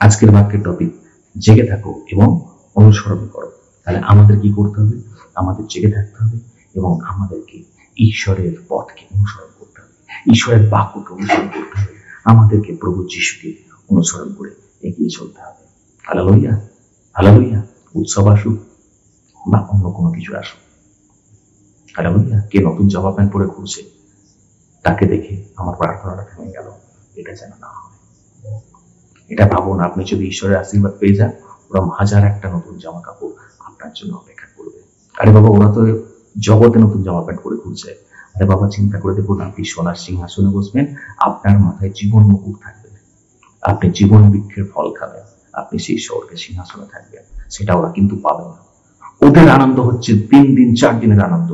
আজকের বাক্যের টপিক, জেগে থাকো এবং অনুসরণ করো। তাহলে আমাদের কি করতে হবে? আমাদের জেগে থাকতে হবে এবং আমাদেরকে ঈশ্বরের পথকে অনুসরণ করতে হবে, ঈশ্বরের বাক্যকে অনুসরণ করতে হবে, আমাদেরকে প্রভু যিশুকে অনুসরণ করে এগিয়ে চলতে হবে। Hallelujah, hallelujah. উৎসব আসুক বা অন্য কোনো কিছু আসুক, হালেলুয়া। কে নতুন জামা প্যান্ট পরে ঘুরছে তাকে দেখে আমার প্রার্থনাটা থেমে গেল, এটা যেন না হয়। এটা ভাবুন, আপনি যদি ঈশ্বরের আশীর্বাদ পেয়ে যান, ওরা হাজার একটা নতুন জামা কাপড় আপনার জন্য অপেক্ষা করবে। আরে বাবা, ওরা তো জগতে নতুন জামা প্যান্ট পরে ঘুরছে। আরে বাবা, চিন্তা করে দেখুন, আপনি সোনার সিংহাসনে বসবেন, আপনার মাথায় জীবন মুকুট থাকবে, আপনি জীবন বৃক্ষের ফল খাবেন, আপনি সেই স্বর্গের সিংহাসনে থাকবেন। সেটা ওরা কিন্তু পাবে না। ওদের আনন্দ হচ্ছে 3 দিন 4 দিনের আনন্দ,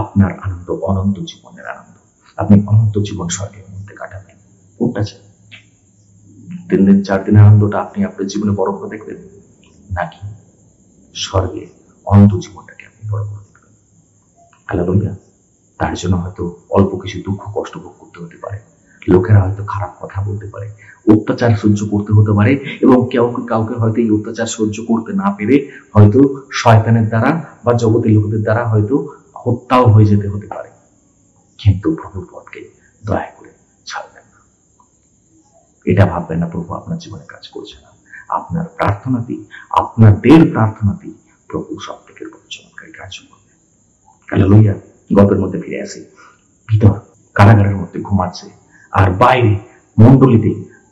আপনার আনন্দ অনন্ত জীবনের আনন্দ। আপনি অনন্ত জীবন স্বর্গের মধ্যে কাটাবেন। কোনটা চাই? 3 দিন 4 দিনের আনন্দটা আপনি আপনার জীবনে বড় করে দেখবেন, নাকি স্বর্গে অনন্ত জীবনটাকে আপনি বড় করে দেখবেন? হালেলুয়া। তার জন্য হয়তো অল্প কিছু দুঃখ কষ্ট ভোগ করতে হতে পারে, লোকেরা হয়তো খারাপ কথা বলতে পারে, অত্যাচার সহ্য করতে হতে পারে, এবং কাউকে হয়তো এই অত্যাচার সহ্য করতে না পেরে হয়তো শয়তানের দ্বারা বা জগতের লোকদের দ্বারা হয়তো হত্যাও হয়ে যেতে হতে পারে। কিন্তু প্রভুর পথকে দয়া করে ছাড়বেন না। এটা ভাববেন না প্রভু আপনার জীবনে কাজ করছে না। আপনার প্রার্থনাতেই, আপনাদের প্রার্থনাতেই প্রভু সব থেকে চমৎকারী কাজ করবে। হালেলুয়া। গল্পের মধ্যে ফিরে আসি। ভিতর কারাগারের মধ্যে ঘুমাচ্ছে, আর বাইরে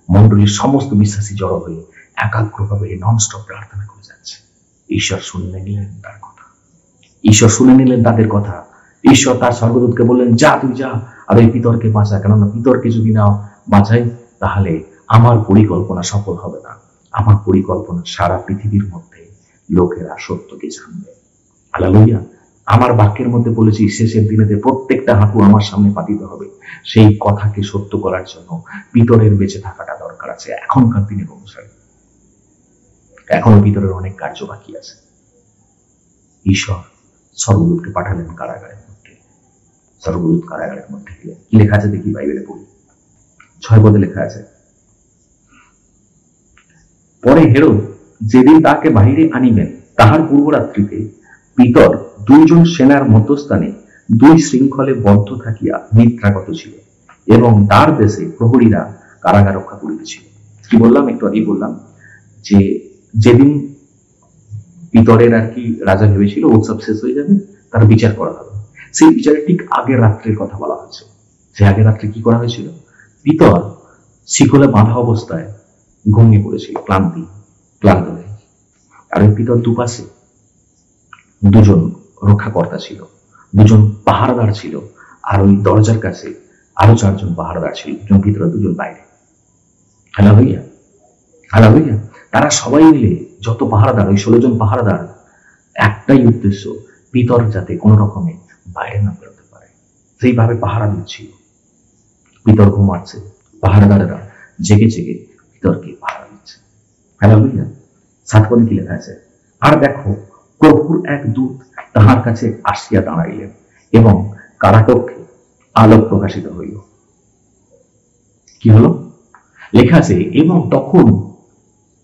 মণ্ডলীর সমস্ত বিশ্বাসী জড়ো হয়ে একাগ্রভাবে ননস্টপ প্রার্থনা করে যাচ্ছে। ঈশ্বর শুনে নিলেন তার কথা, ঈশ্বর শুনে নিলেন তাদের কথা। ঈশ্বর তার স্বর্গদূতকে বললেন, যা তুই যা, আর এই পিতরকে বাঁচা, কেননা পিতরকে যদি না বাঁচাই তাহলে আমার পরিকল্পনা সফল হবে না। আমার পরিকল্পনা সারা পৃথিবীর মধ্যে লোকেরা সত্যকে জানবে। হালেলুয়া। আমার বাক্যের মধ্যে বলেছি, শেষের দিনেতে প্রত্যেকটা হাঁটু আমার সামনে পাতিত হবে। সেই কথাকে সত্য করার জন্য পিতরের বেঁচে থাকাটা দরকার আছে এখনকার দিনের অনুসারে। এখনো পিতরের অনেক কার্য বাকি আছে। ঈশ্বর স্বর্গদূতকে পাঠালেন কারাগারের মধ্যে। স্বর্গদূত কারাগারের মধ্যে গেলেন। কি লেখা আছে দেখি, বাইবেলে পড়ি। 6 পদে লেখা আছে, পরে হেরোদ যেদিন তাকে বাহিরে আনিবেন তাহার পূর্বরাত্রিতে পিতর 2 জন সেনার মধ্যস্থানে 2 শৃঙ্খলে বদ্ধ থাকিয়া নিদ্রাগত ছিল, এবং তার দেশে প্রহরীরা কারাগার রক্ষা করিতেছিল। কি বললাম, একটু আগেই বললাম যে যেদিন পিতরের আর কি রাজা ভেবেছিল উৎসব শেষ হয়ে যাবে, তার বিচার করা হবে, সেই বিচারের ঠিক আগের রাত্রের কথা বলা হয়েছে। সেই আগের রাত্রে কি করা হয়েছিল? পিতর শিকলে বাঁধা অবস্থায় ঘুমিয়ে পড়েছিল, ক্লান্ত হয়ে। আর ওই পিতর দুপাশে 2 জন রক্ষাকর্তা ছিল, 2 জন পাহারাদার ছিল, আর ওই দরজার কাছে আরো 4 জন পাহারাদার ছিল, 2 জন ভিতরে 2 জন বাইরে। Hallelujah, hallelujah. তারা সবাই মিলে, যত পাহারাদার, ওই 16 জন পাহারাদার, একটাই উদ্দেশ্য, পিতর যাতে কোনো রকমে বাইরে না বেরোতে পারে, সেইভাবে পাহারা দিচ্ছিল। পিতর ঘুমাচ্ছে, পাহারাদারেরা জেগে জেগে পিতরকে পাহারা দিচ্ছে। হালেলুয়া। 7 পদে কি লেখা আছে, আর দেখো প্রভুর এক দূত তাহার কাছে আসিয়া দাঁড়াইলেন, এবং কারাকক্ষে আলোক প্রকাশিত হইল। কি হলো? লেখা আছে, এবং তখন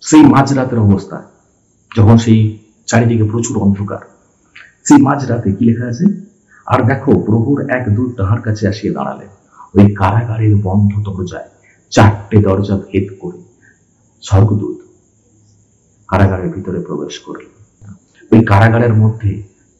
সেই মাঝরাতের অবস্থা, যখন সেই চারিদিকে প্রচুর অন্ধকার, সেই মাঝরাতে কি লেখা আছে, আর দেখো প্রভুর এক দূত তাহার কাছে আসিয়া দাঁড়ালেন। ওই কারাগারের বন্ধ দরজায় 4টে দরজা ভেদ করে স্বর্গদূত কারাগারের ভিতরে প্রবেশ করলেন। ওই কারাগারের মধ্যে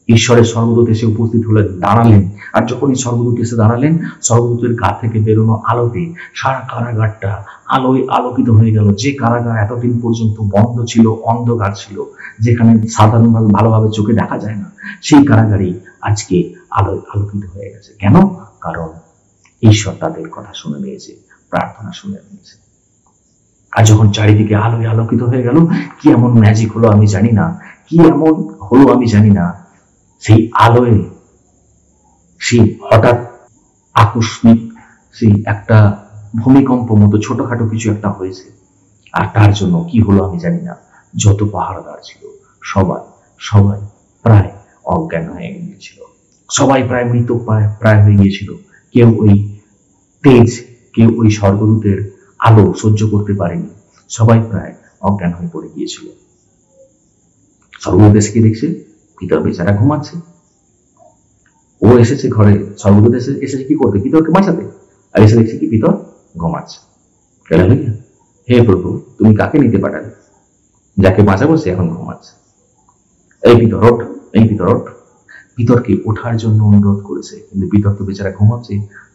ঈশ্বরের স্বর্গদূত এসে উপস্থিত হলেন, দাঁড়ালেন। আর যখনই স্বর্গদূত এসে দাঁড়ালেন, স্বর্গদূতের গা থেকে বেরোনো আলোতে সারা কারাগারটা আলোয় আলোকিত হয়ে গেল। যে কারাগার এতদিন পর্যন্ত বন্ধ ছিল, অন্ধকার ছিল, যেখানে সাধারণভাবে ভালোভাবে চোখে দেখা যায় না, সেই কারাগারই আজকে আলোয় আলোকিত হয়ে গেছে। কেন? কারণ ঈশ্বর তাদের কথা শুনে নিয়েছে, প্রার্থনা শুনে নিয়েছে। আর যখন চারিদিকে আলোয় আলোকিত হয়ে গেল, কি এমন ম্যাজিক হলো আমি জানি না, কি এমন হলো আমি জানি না, সেই আলোয় সেই হঠাৎ আকস্মিক সেই একটা ভূমিকম্প মতো ছোটখাটো কিছু একটা হয়েছে। আর তার জন্য কি হলো আমি জানি না, যত পাহারাদার ছিল সবাই প্রায় অজ্ঞান হয়ে গিয়েছিল, সবাই প্রায় মৃত প্রায় হয়ে গিয়েছিল। কেউ ওই তেজ, কেউ ওই স্বর্গদূতের আলো সহ্য করতে পারেনি, সবাই প্রায় অজ্ঞান হয়ে পড়ে গিয়েছিল। স্বর্গদূত এসে দেখছে পিতর বেচারা ঘুমাচ্ছে। ও এসেছে ঘরে, স্বর্গদূত এসেছে কি করতে? পিতরকে বাঁচাতে। আর এসে দেখছে কি পিতর ঘুমাচ্ছে। হালেলুয়া। হে প্রভু, তুমি কাকে নিতে পাঠালে? যাকে বাঁচাবো সে এখন ঘুমাচ্ছে। এই পিতর ওঠ, এই পিতর ওঠ। পিতরকে ওঠার জন্য অনুরোধ করেছে, কিন্তু পিতর তো বেচারা ঘুমাচ্ছে।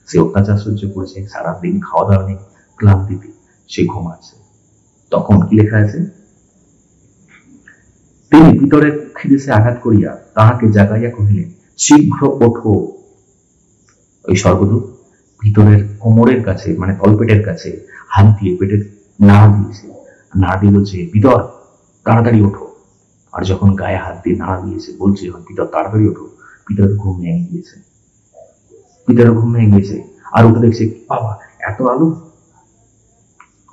সে অত্যাচার সহ্য করেছে, সারাদিন খাওয়া দাওয়া নেই, ক্লান্তিতে সে ঘুমাচ্ছে। তখন কি লেখা আছে? তিনি পিতরের খিদেসে আঘাত করিয়া তাহাকে জাগাইয়া কহিলেন, শীঘ্র ওঠো। ওই স্বর্গদূত ভিতরের কোমরের কাছে, মানে তলপেটের কাছে হাত দিয়ে পেটের নাড়া দিয়েছে, নাড়া দিয়ে বলছে, পিতর তাড়াতাড়ি ওঠো। আর যখন গায়ে হাত দিয়ে নাড়া দিয়েছে, বলছে পিতর তাড়াতাড়ি ওঠো, পিতর ঘুম ভেঙে গিয়েছে। পিতর ঘুম ভেঙে গিয়েছে। আর উঠে দেখছে, বাবা এত আলো,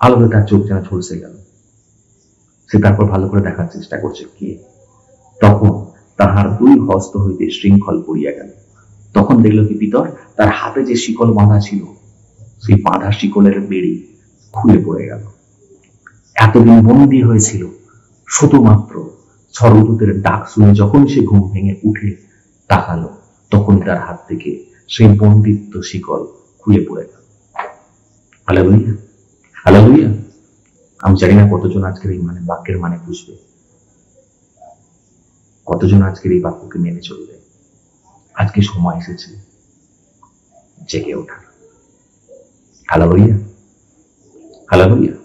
আলোতে তার চোখ যেন ঝলসে গেল। সে তারপর ভালো করে দেখার চেষ্টা করছে কে। তখন তাহার দুই হস্ত হইতে শৃঙ্খল পড়িয়া গেল। তখন দেখল কি পিতর তার হাতে যে শিকল বাঁধা ছিল, সেই বাঁধা শিকলের বেড়ি খুলে পড়ে গেল। এতদিন বন্দী হয়েছিল শুধুমাত্র স্বর্গদূতের ডাক শুনে যখন সে ঘুম ভেঙে উঠে তাকালো, তখন তার হাত থেকে সেই বন্দিত্ব শিকল খুলে পড়ে গেল। Hallelujah, hallelujah. আমি জানি না কতজন আজকের এই বাক্যের মানে বুঝবে, কতজন আজকের এই বাক্যকে মেনে চলবে। আজকে সময় এসেছে জেগে ওঠার। Hallelujah, hallelujah.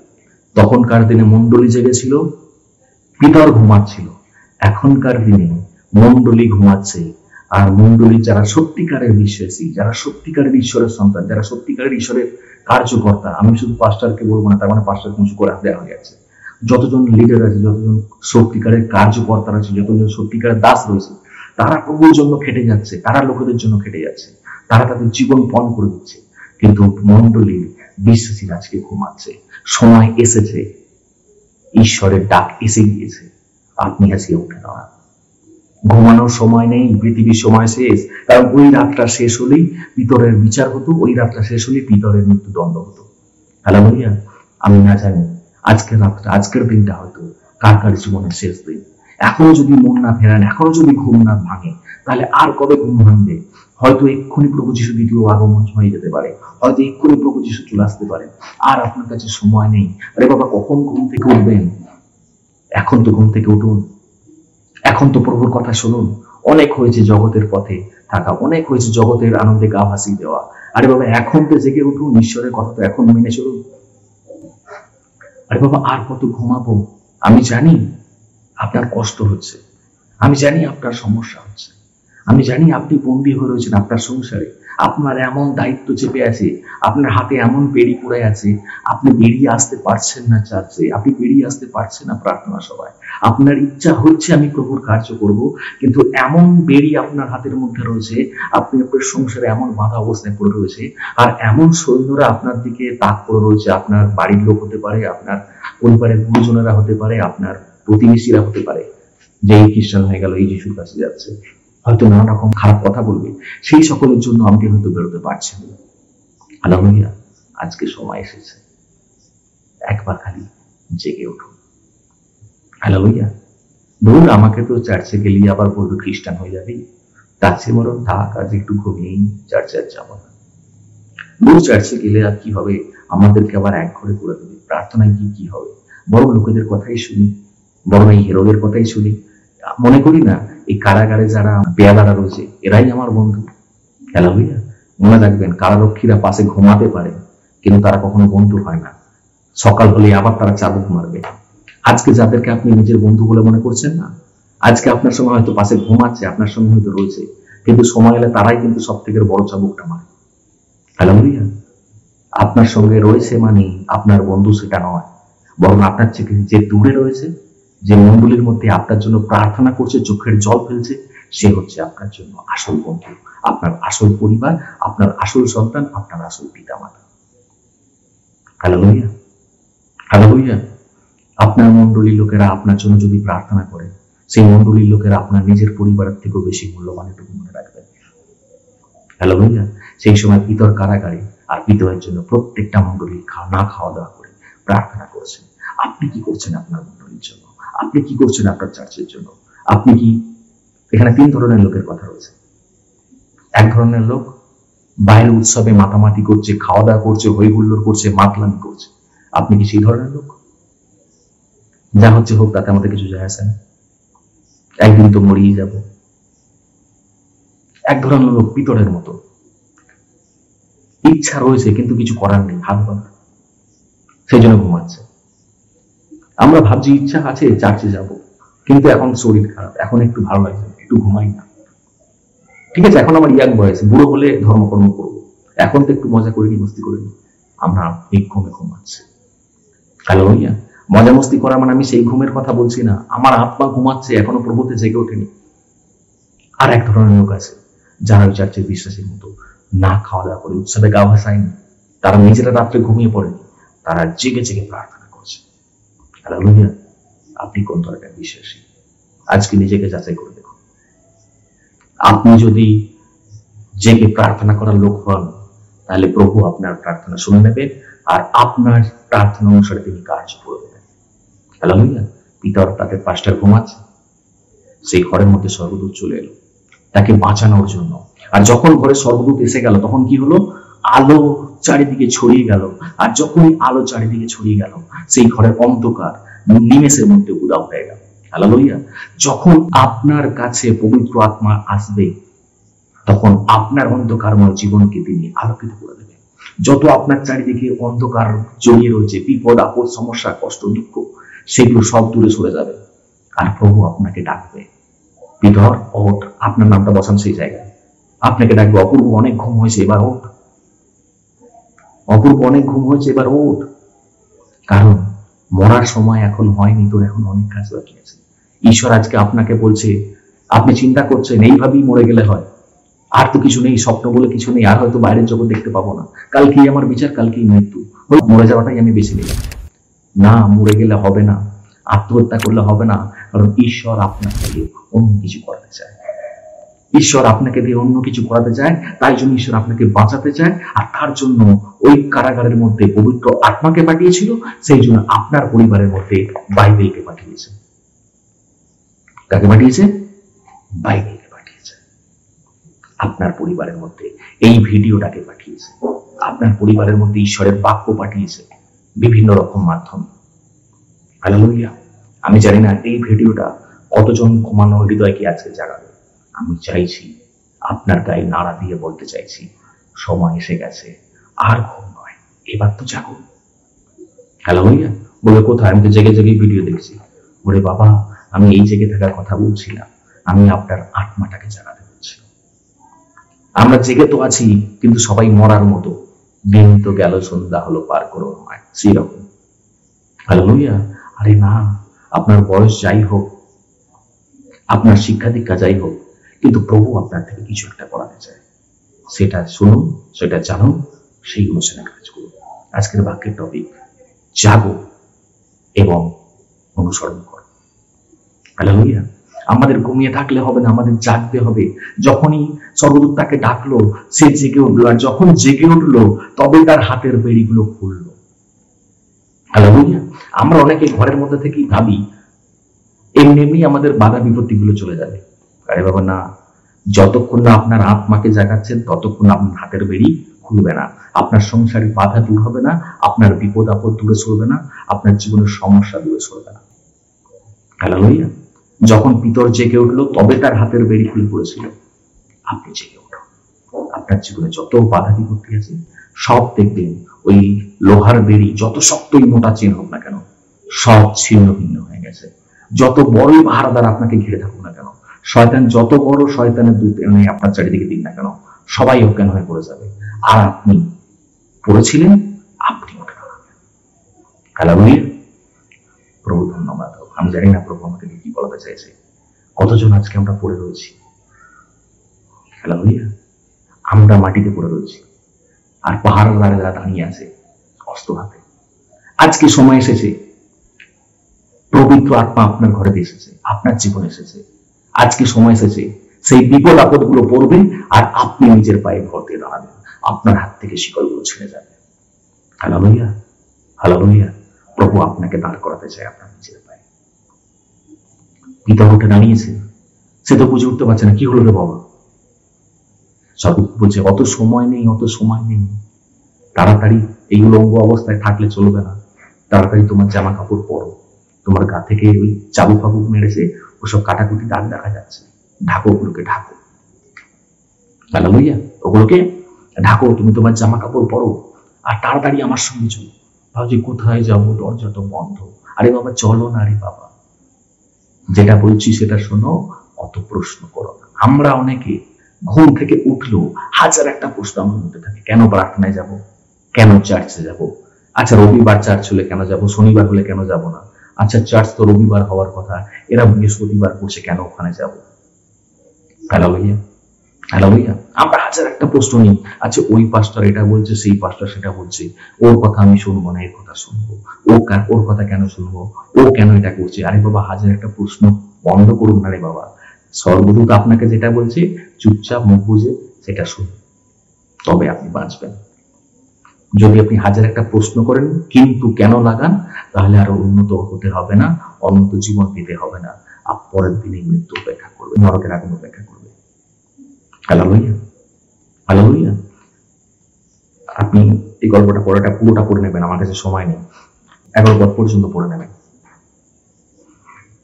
তখনকার দিনে মণ্ডলী জেগেছিল, পিতর ঘুমাচ্ছিল। এখনকার দিনে মণ্ডলী ঘুমাচ্ছে। আর মণ্ডলী যারা সত্যিকারের বিশ্বাসী, যারা সত্যিকারের ঈশ্বরের সন্তান, যারা সত্যিকারের ঈশ্বরের কার্যকর্তা, আমি শুধু পাস্টারকে বলবো না, তার মানে পাস্টার উঁচু করে দেওয়া হয়ে গেছে। যতজন লিডার আছে, যতজন সত্যিকারের কার্যকর্তা আছে, যতজন সত্যিকারের দাস রয়েছে, তারা প্রভুর জন্য খেটে যাচ্ছে, তারা লোকেদের জন্য খেটে যাচ্ছে, তারা তাদের জীবন পণ করে দিচ্ছে। কিন্তু মণ্ডলীর বিশ্বাসীরা আজকে ঘুমাচ্ছে। সময় এসেছে, ঈশ্বরের ডাক এসে গিয়েছে, আপনি আজকে উঠে দাঁড়ান। ঘুমানোর সময় নেই, পৃথিবীর সময় শেষ। কারণ ওই রাতটা শেষ হলেই পিতরের বিচার হতো, ওই রাতটা শেষ হলেই পিতরের মৃত্যুদণ্ড হতো। হালেলুয়া। আমি না জানি আজকের রাতটা, আজকের দিনটা হয়তো কার কার জীবনের শেষ দিন। এখনো যদি মন না ফেরান, এখনো যদি ঘুম না ভাঙে, তাহলে আর কবে ঘুম ভাঙবে? হয়তো এক্ষুনি প্রভু যিশু দ্বিতীয় আগমন হয়ে যেতে পারে, হয়তো এক্ষুনি প্রভু যিশু চলে আসতে পারে। আর আপনার কাছে সময় নেই। আরে বাবা, কখন ঘুম থেকে উঠবেন? এখন তো ঘুম থেকে উঠুন, এখন তো প্রভুর কথা শুনুন। অনেক হয়েছে জগতের পথে থাকা, অনেক হয়েছে জগতের আনন্দে গা ভাসিয়ে দেওয়া। আরে বাবা, এখন তো জেগে উঠুন, ঈশ্বরের কথা তো এখন মেনে চলুন। আরে বাবা, আর কত ঘুমাবো? আমি জানি আপনার কষ্ট হচ্ছে, আমি জানি আপনার সমস্যা হচ্ছে, আমি জানি আপনি বন্দী হয়ে রয়েছেন আপনার সংসারে, আপনার এমন দায়িত্ব চেপে আছে, আপনার হাতে এমন বেড়ি পড়ে আছে, আপনি বেরিয়ে আসতে পারছেন না চার্চে, আপনি বেরিয়ে আসতে পারছেন না প্রার্থনা সভায়। আপনার ইচ্ছা হচ্ছে আমি প্রভুর কার্য করব, কিন্তু এমন বেড়ি আপনার হাতের মধ্যে রয়েছে, আপনি আপনার সংসারে এমন বাধা অবস্থায় পড়ে রয়েছে, আর এমন সৈন্যরা আপনার দিকে তাক করে রয়েছে। আপনার বাড়ির লোক হতে পারে, আপনার পরিবারের গুরুজনেরা হতে পারে, আপনার প্রতিবেশীরা হতে পারে, যে এই খ্রিস্টান হয়ে গেল, এই যিশুর কাছে যাচ্ছে, হয়তো নানা রকম খারাপ কথা বলবে। সেই সকলের জন্য আপনি হয়তো বেরোতে পারছেন না। হালেলুয়া। আজকে সময় এসেছে, একবার খালি জেগে উঠুন। হালেলুয়া। ধরুন আমাকে তো চার্চে গেলেই আবার বলবে খ্রিস্টান হয়ে যাবি, তার চেয়ে বরং থাক, আজ একটু ঘুমিয়েই চার্চে আর যাবো না। বহু চার্চে গেলে আর কি হবে? আমাদেরকে আবার এক ঘরে করে দেবে। প্রার্থনায় কি হবে? বড় লোকেদের কথাই শুনি, বড় এই হিরোদের কথাই শুনি। মনে করি না এই কারাগারে যারা বেয়ালারা রয়েছে এরাই আমার বন্ধু। হালেলুয়া। মনে রাখবেন, কারারক্ষীরা পাশে ঘুমাতে পারে, কিন্তু তারা কখনো বন্ধু হয় না। সকাল হলে আবার তারা চাবুক মারবে। আজকে যাদেরকে আপনি নিজের বন্ধু বলে মনে করছেন না, আজকে আপনার সঙ্গে হয়তো পাশে ঘুমাচ্ছে, আপনার সঙ্গে হয়তো রয়েছে, কিন্তু সময় এলে তারাই কিন্তু সব থেকে বড় চাবুকটা মারে। হালেলুয়া। আপনার সঙ্গে রয়েছে মানে আপনার বন্ধু সেটা নয়, বরং আপনার থেকে যে দূরে রয়েছে, যে মণ্ডলীর মধ্যে আপনার জন্য প্রার্থনা করছে, চোখের জল ফেলছে, সে হচ্ছে আপনার জন্য আসল বন্ধু, আপনার আসল পরিবার, আপনার আসল সন্তান, আপনার আসল পিতা মাতা। Hallelujah, hallelujah. আপনার মণ্ডলীর লোকেরা আপনার জন্য যদি প্রার্থনা করে, সেই মণ্ডলীর লোকেরা আপনার নিজের পরিবারের থেকেও বেশি মূল্যবান, এটুকু মনে রাখবেন। হালেলুয়া। সেই সময় পিতর কারাগারে, আর পিতরের জন্য প্রত্যেকটা মণ্ডলী না খাওয়া দাওয়া করে প্রার্থনা করছেন। আপনি কি করছেন আপনার মণ্ডলীর জন্য? আপনি কি করছেন আপনার চার্চের জন্য? আপনি কি, এখানে তিন ধরনের লোকের কথা রয়েছে। এক ধরনের লোক বাইরের উৎসবে মাতামাতি করছে, খাওয়া দাওয়া করছে, হই হুল্লোড় করছে, মাতলামি করছে। আপনি কি সেই ধরনের লোক? যা হচ্ছে হোক, তাতে আমাদের কিছু যায় আসে না, একদিন তো মরিয়ে যাব। এক ধরনের লোক পিতরের মতো, ইচ্ছা রয়েছে কিন্তু কিছু করার নেই, হাত বাঁধা, সেই জন্য ঘুমাচ্ছে। আমরা ভাবছি ইচ্ছা আছে, চার্চে যাব, কিন্তু এখন শরীর খারাপ, এখন একটু ভালো লাগছে, একটু ঘুমাই না। ঠিক আছে, এখন আমার ইয়াং বয়স, বুড়ো হলে ধর্মকর্ম করবো, এখন তো একটু মজা করিনি, মস্তি করিনি। আমরা এই ঘুমে ঘুমাচ্ছে। হালেলুয়া। মজা মস্তি করা মানে আমি সেই ঘুমের কথা বলছি না, আমার আত্মা ঘুমাচ্ছে, এখনো প্রভুতে জেগে ওঠেনি। আর এক ধরনের লোক আছে যারা ওই চার্চের বিশ্বাসীর মতো না খাওয়া দাওয়া করে, উৎসবে গা ভাসায়নি, তারা নিজেরা রাত্রে ঘুমিয়ে পড়েনি, তারা জেগে জেগে প্রার্থনা করছে। হালেলুয়া। আপনি কোন ধরনের বিশ্বাসী? আজকে নিজেকে যাচাই করে দেখুন। আপনি যদি জেগে প্রার্থনা করার লোক হন, তাহলে প্রভু আপনার প্রার্থনা শুনে নেবে, আর আপনার প্রার্থনা অনুসারে তিনি কার্য করে দেবেন। হালেলুয়া। পিতর তাদের পাঁচটার ঘুমাচ্ছে, সেই ঘরের মধ্যে স্বর্গদূত চলে এলো তাকে বাঁচানোর জন্য। আর যখন ঘরে স্বর্গদূত এসে গেল, তখন কি হলো? আলো চারিদিকে ছড়িয়ে গেল। আর যখনই আলো চারিদিকে ছড়িয়ে গেল, সেই ঘরের অন্ধকার নিমেষের মধ্যে উধাও হয়ে গেল। হালেলুয়া। যখন আপনার কাছে পবিত্র আত্মা আসবে, তখন আপনার অন্ধকারময় জীবনকে তিনি আলোকিত করে দেবেন। যত আপনার চারিদিকে অন্ধকার জড়িয়ে রয়েছে, বিপদ আপদ, সমস্যা, কষ্ট, দুঃখ, সেগুলো সব দূরে সরে যাবে। আর প্রভু আপনাকে ডাকবে, পিতর ওঠ, আপনার নামটা বসান সেই জায়গায়। আপনাকে ডাকবে, অপূর্ব অনেক ঘুম হয়েছে, এবার ওঠ। অপূর্ব অনেক ঘুম হয়েছে, এবার ওঠ। কারণ মরার সময় এখন হয়নি, তোর এখন অনেক কাজ বাকি আছে। ঈশ্বর আজকে আপনাকে বলছে, আপনি চিন্তা করছেন এইভাবেই মরে গেলে হয়, আর তো কিছু নেই, স্বপ্ন বলে কিছু নেই, আর হয়তো বাইরের জগৎ দেখতে পাবো না, কালকেই আমার বিচার, কালকেই মৃত্যু, মরে যাওয়াটাই আমি বেছে নিলাম। না, মরে গেলে হবে না, আত্মহত্যা করলে হবে না, কারণ ঈশ্বর আপনাকে দিয়ে অন্য কিছু করাতে চায়। ঈশ্বর আপনাকে দিয়ে অন্য কিছু করাতে চায়, তাই জন্য ঈশ্বর আপনাকে বাঁচাতে চায়। আর তার জন্য ওই কারাগারের মধ্যে পবিত্র আত্মাকে পাঠিয়েছিল, সেই জন্য আপনার পরিবারের মধ্যে বাইবেলকে পাঠিয়েছে। কাকে পাঠিয়েছে? বাইবেলকে পাঠিয়েছে। আপনার পরিবারের মধ্যে এই ভিডিওটাকে পাঠিয়েছে। আপনার পরিবারের মধ্যে ঈশ্বরের বাক্য পাঠিয়েছে বিভিন্ন রকম মাধ্যমে। হালেলুয়া। আমি জানি না এই ভিডিওটা কতজন ঘুমানো হৃদয়কে আজকে জাগাবে। আমি চাইছি, আপনার গায়ে নাড়া দিয়ে বলতে চাইছি, সময় এসে গেছে, আর ঘুম নয়, এবার তো জাগুন। হালেলুয়া। বলে কোথায়? আমি তো জেগে জেগে ভিডিও দেখছি। ওরে বাবা, আমি এই জেগে থাকার কথা বলছিলাম, আমি আপনার আত্মাটাকে জাগাতে বলছি। আমরা জেগে তো আছি, কিন্তু সবাই মরার মতো, দিন তো গেল, সন্ধ্যা হলো, পার করো নয়, সেরকম। হালেলুয়া। আরে না, আপনার বয়স যাই হোক, আপনার শিক্ষা দীক্ষা যাই হোক, কিন্তু প্রভু আপনার থেকে কিছু একটা করাতে চায়। সেটা শুনুন, সেটা জানুন, সেই অনুসারে কাজ করুন। আজকের বাক্যের টপিক, জাগো এবং অনুসরণ করো। হালেলুয়া। আমাদের ঘুমিয়ে থাকলে হবে না, আমাদের জাগতে হবে। যখনই স্বর্গদূত তাকে ডাকলো, সে জেগে উঠলো, আর যখন জেগে উঠলো, তবে তার হাতের বেড়িগুলো খুললো। হালেলুয়া। আমরা অনেকে ঘরের মধ্যে থেকেই ভাবি এমনি এমনি আমাদের বাধা বিপত্তিগুলো চলে যাবে। আরে বাবা না, যতক্ষণ না আপনার আত্মাকে জাগাচ্ছেন, ততক্ষণ আপনার হাতের বেড়ি খুলবে না, আপনার সংসারে বাধা দূর হবে না, আপনার বিপদ আপদ দূরে সরবে না, আপনার জীবনের সমস্যা দূরে সরবে না। হালেলুয়া। যখন পিতর জেগে উঠলো, তবে তার হাতের বেড়ি খুলে পড়েছিল। আপনি জেগে উঠুন। আপনার জীবনে যত বাধা বিপত্তি আছে, সব দেখবেন ওই লোহার বেড়ি যত শক্তই মোটা চেন হোক না কেন, সব ছিন্ন ভিন্ন হয়ে গেছে। যত বড়ই পাহারাদার আপনাকে ঘিরে থাকুক না কেন, শয়তান যত বড় শয়তানের দূত আপনার চারিদিকে দিন না কেন, সবাই অজ্ঞান হয়ে পড়ে যাবে। আর আপনি পড়েছিলেন, আপনি উঠে দাঁড়াবেন। হালেলুয়া। প্রভু ধন্যবাদ। আমি জানি না প্রভু আমাকে কি বলাতে চাইছে। কতজন আজকে আমরা পড়ে রয়েছি। হালেলুয়া। আমরা মাটিতে পড়ে রয়েছি, আর পাহাড় যারা দাঁড়িয়ে আছে অস্ত্র হাতে। আজকে সময় এসেছে, পবিত্র আত্মা আপনার ঘরে এসেছে, আপনার জীবনে এসেছে। আজকে সময় এসেছে, সেই বিপদ আপদ গুলো পড়বে, আর আপনি নিজের পায়ে ভর দিয়ে দাঁড়াবেন। আপনার হাত থেকে শিকলগুলো ছেড়ে যাবে। হালেলুয়া। হালেলুয়া। প্রভু আপনাকে দাঁড় করাতে চায় আপনার নিজের পায়ে। পিতা উঠে দাঁড়িয়েছে, সে তো বুঝে উঠতে পারছে না, কি হলো রে বাবা। স্বরূপ বলছে অত সময় নেই, অত সময় নেই, তাড়াতাড়ি এই উলঙ্গ অবস্থায় থাকলে চলবে না, তাড়াতাড়ি তোমার জামা কাপড় পরো, তোমার গা থেকে ওই চাবুক ফাবুক মেরেছে, ওসব কাটাকুটি দাগ দেখা যাচ্ছে, ঢাকো, ওগুলোকে ঢাকো, হালেলুয়া, ওগুলোকে ঢাকো, তুমি তোমার জামা কাপড় পরো, আর তাড়াতাড়ি আমার সঙ্গে চলো। ভাবছি কোথায় যাবো, দরজা তো বন্ধ। আরে বাবা চলো না, আরে বাবা যেটা বলছি সেটা শোনো, অত প্রশ্ন করো না। আমরা অনেকে ঘুম থেকে উঠলো হাজার একটা প্রশ্ন আমার মধ্যে থাকে, কেন প্রার্থনায় যাব, কেন চার্চে যাব, আচ্ছা রবিবার চার্চ হলে কেন যাব, শনিবার হলে কেন যাব না, আচ্ছা চার্চ তো রবিবার হওয়ার কথা, এরা বৃহস্পতিবার করছে, কেন ওখানে যাব। Hallelujah, hallelujah. আমরা হাজার একটা প্রশ্ন নিই, আচ্ছা ওই পাস্টার এটা বলছে, সেই পাস্টার সেটা বলছে, ওর কথা আমি শুনবো না, এর কথা শুনবো, ওর কথা কেন শুনবো, ও কেন এটা করছে। আরে বাবা হাজার একটা প্রশ্ন বন্ধ করুন না রে বাবা, সর্বদূত আপনাকে যেটা বলছে চুপচাপ মুখ বুঝে সেটা শুনুন, তবে আপনি বাঁচবেন। যদি আপনি হাজার একটা প্রশ্ন করেন কিন্তু কেন লাগান, তাহলে আরো উন্নত হতে হবে না, অনন্ত জীবন পেতে হবে না, আর পরের দিনে মৃত্যু অপেক্ষা করবে, নরকের আগুন অপেক্ষা করবে। Hallelujah, hallelujah. আপনি এই গল্পটা পড়াটা পুরোটা পড়ে নেবেন, আমার কাছে সময় নেই, 11 পদ পর্যন্ত পড়ে নেবেন,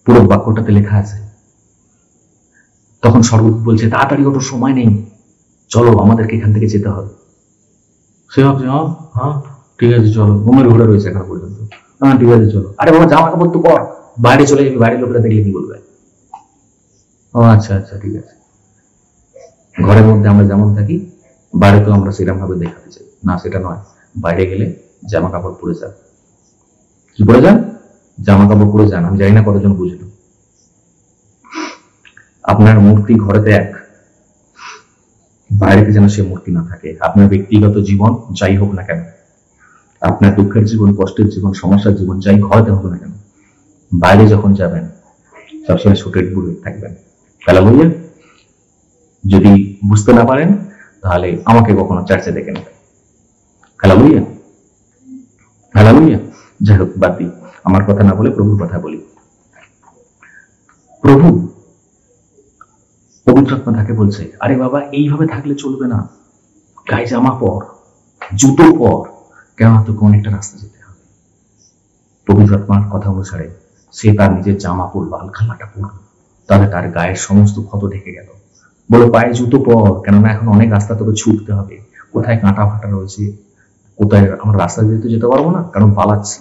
পুরো বাক্যটাতে লেখা আছে। তখন স্বর্গদূত বলছে তাড়াতাড়ি ওঠো, সময় নেই, চলো আমাদেরকে এখান থেকে যেতে হবে। সে ভাবছে হ্যাঁ ঠিক আছে চলো, ঘুমের ঘোরে রয়েছে এখন পর্যন্ত, হ্যাঁ ঠিক আছে চলো। আরে বাবা জামা কাপড় তো পর, বাইরে চলে যাবি, বাইরের লোকেরা দেখলে কি বলবে। ও আচ্ছা আচ্ছা ঠিক আছে। ঘরের মধ্যে আমরা যেমন থাকি, বাইরে তো আমরা সেরকম ভাবে দেখাতে চাই না, সেটা নয়। বাইরে গেলে জামা কাপড় পরে যান, কি পরে যান, জামা কাপড় পরে যান। আমি জানি না কতজন বুঝলো। আপনার মূর্তি ঘরেতে এক, বাইরেতে যেন সে মূর্তি না থাকে। আপনার ব্যক্তিগত জীবন যাই হোক না কেন, আপনার দুঃখের জীবন, কষ্টের জীবন, সমস্যার জীবন যাই ঘরেতে হোক না কেন, বাইরে যখন যাবেন সবসময় সুটেড বুট থাকবেন। হালেলুয়া। যদি বুঝতে না পারেন তাহলে আমাকে কখনো চার্চে দেখে নেবেন। Hallelujah, hallelujah. যাই হোক বাদ দিই, আমার কথা না বলে প্রভুর কথা বলি। প্রভু পবিত্র আত্মা তাকে বলছে আরে বাবা এইভাবে থাকলে চলবে না, গায়ে জামা পর, জুতো পর, কেন তোকে অনেকটা রাস্তা যেতে হবে। পবিত্র আত্মার কথা অনুসারে সে তার নিজের জামা পরলো, আলখাল্লাটা পরলো, তাহলে তার গায়ের সমস্ত ক্ষত ঢেকে গেল। বলো পায়ে জুতো পর, কেননা এখন অনেক রাস্তা তোকে ছুটতে হবে, কোথায় কাঁটা ফাটা রয়েছে, কোথায় আমরা রাস্তা যেতে যেতে পারবো না কারণ পালাচ্ছি,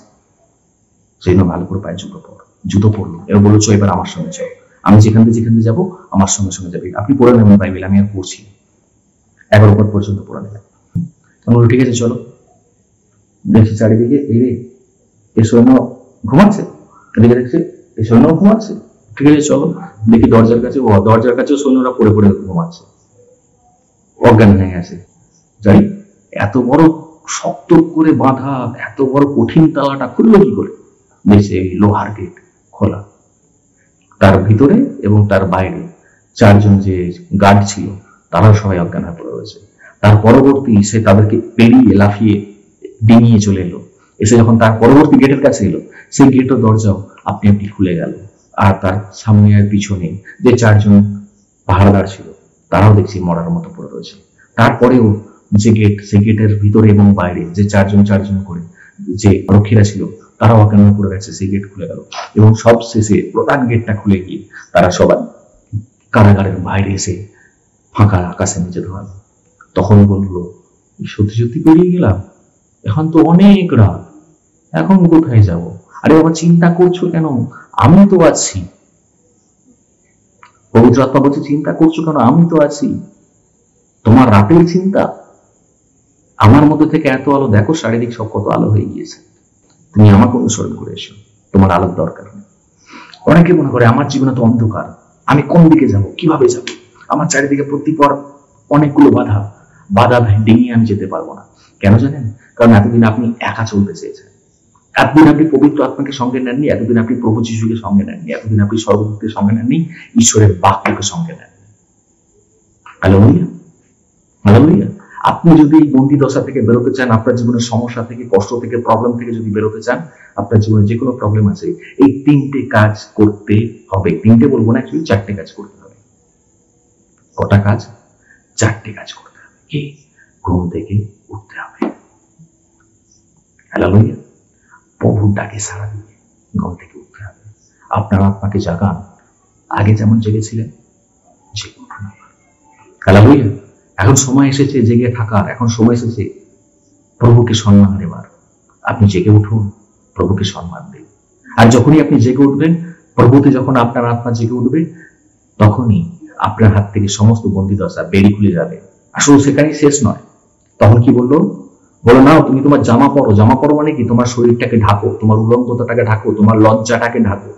সেই জন্য ভালো করে পায়ে জুতো পর। জুতো পরলো, এবার বললো চো এবার আমার সঙ্গে চল, আমি যেখান থেকে যাবো আমার সঙ্গে সঙ্গে যাবে। আপনি পড়ে নেবেন বাইবেল, আমি আর পড়ছি 11 পদ পর্যন্ত পড়ে নেবেন। আমি বললো ঠিক আছে চলো। দেখছি চারিদিকে এই রে এ সৈন্য ঘুমাচ্ছে, এদিকে দেখছি এই সৈন্য ঘুমাচ্ছে, ঠিক আছে চলো। দেখি দরজার কাছেও সৈন্যরা পড়ে পড়ে ঘুমাচ্ছে, অজ্ঞান হয়ে গেছে। যাই এত বড় শক্ত করে বাঁধা, এত বড় কঠিন তালাটা খুললো কি করে, দেখছে লোহার গেট খোলা, তার ভিতরে এবং তার বাইরে 4 জন যে গার্ড ছিল তারাও সবাই অজ্ঞান হয়ে পড়ে রয়েছে। তার পরবর্তী সে তাদেরকে পেরিয়ে লাফিয়ে ডিঙিয়ে চলে এলো, এসে যখন তার পরবর্তী গেটের কাছে এলো, সেই গেটও দরজাও আপনি আপনি খুলে গেল। আর তার সামনে আর পিছনে যে 4 জন পাহারাদার ছিল তারাও দেখছি মরার মতো পড়ে রয়েছে। তারপরেও যে গেট, সেই গেটের ভিতরে এবং বাইরে যে 4 জন করে যে রক্ষীরা ছিল তারাও অজ্ঞান হয়ে পড়ে গেছে, সেই গেট খুলে গেল। এবং সব শেষে প্রধান গেটটা খুলে গিয়ে তারা সবাই কারাগারের বাইরে এসে ফাঁকা আকাশে নিচে ধোয়ালো। তখন বললো সত্যি সত্যি পেরিয়ে গেলাম, এখন তো অনেক রাত, এখন কোথায় যাব। আরে বাবা চিন্তা করছো কেন, আমি তো আছি। পবিত্র আত্মা বলছে চিন্তা করছো কেন, আমি তো আছি। তোমার রাতের চিন্তা, আমার মধ্যে থেকে এত আলো, দেখো শারীরিক সব কত আলো হয়ে গিয়েছে, তুমি আমাকে অনুসরণ করে এসো, তোমার আলোর দরকার নেই। অনেকে মনে করে আমার জীবনে তো অন্ধকার, আমি কোন দিকে যাব, কিভাবে যাব, আমার চারিদিকে প্রতিপর অনেকগুলো বাধা ডিঙিয়ে আমি যেতে পারবো না। কেন জানেন? কারণ এতদিন আপনি একা চলতে চেয়েছেন, এতদিন আপনি পবিত্র আত্মাকে সঙ্গে নেননি, এতদিন আপনি প্রভু যিশুকে সঙ্গে নেননি, এতদিন আপনি সর্বভূতকে সঙ্গে নেননি, ঈশ্বরের বাক্যকে সঙ্গে নেননি। Hallelujah, hallelujah. আপনি যদি এই বন্দি দশা থেকে বেরোতে চান, আপনার জীবনের সমস্যা থেকে, কষ্ট থেকে, প্রবলেম থেকে যদি বেরোতে চান, আপনার জীবনে যে কোনো প্রবলেম আছে, এই 3টে কাজ করতে হবে। 3টে বলবো না, অ্যাকচুয়ালি 4টে কাজ করতে হবে। কটা কাজ? চারটে কাজ করতে হবে। কি? ঘুম থেকে উঠতে হবে। হালেলুয়া। প্রভুর ডাকে সাড়া দিয়ে ঘুম থেকে উঠতে হবে। আপনার আত্মাকে জাগান, আগে যেমন জেগেছিলেন জেগে উঠুন। হালেলুয়া। এখন সময় এসেছে জেগে থাকার, এখন সময় এসেছে প্রভুকে সম্মান দেবার। আপনি জেগে উঠুন, প্রভুকে সম্মান দিন। আর যখনই আপনি জেগে উঠবেন, প্রভুতে যখন আপনার আত্মা জেগে উঠবে, তখনই আপনার হাত থেকে সমস্ত বন্দিদশা বেরিয়ে খুলে যাবে। আসলে সেখানেই শেষ নয়। তখন কি বললো? বলো নাও তুমি তোমার জামা পরো। জামা পরো মানে কি? তোমার শরীরটাকে ঢাকো, তোমার উলঙ্গতাটাকে ঢাকো, তোমার লজ্জাটাকে ঢাকো।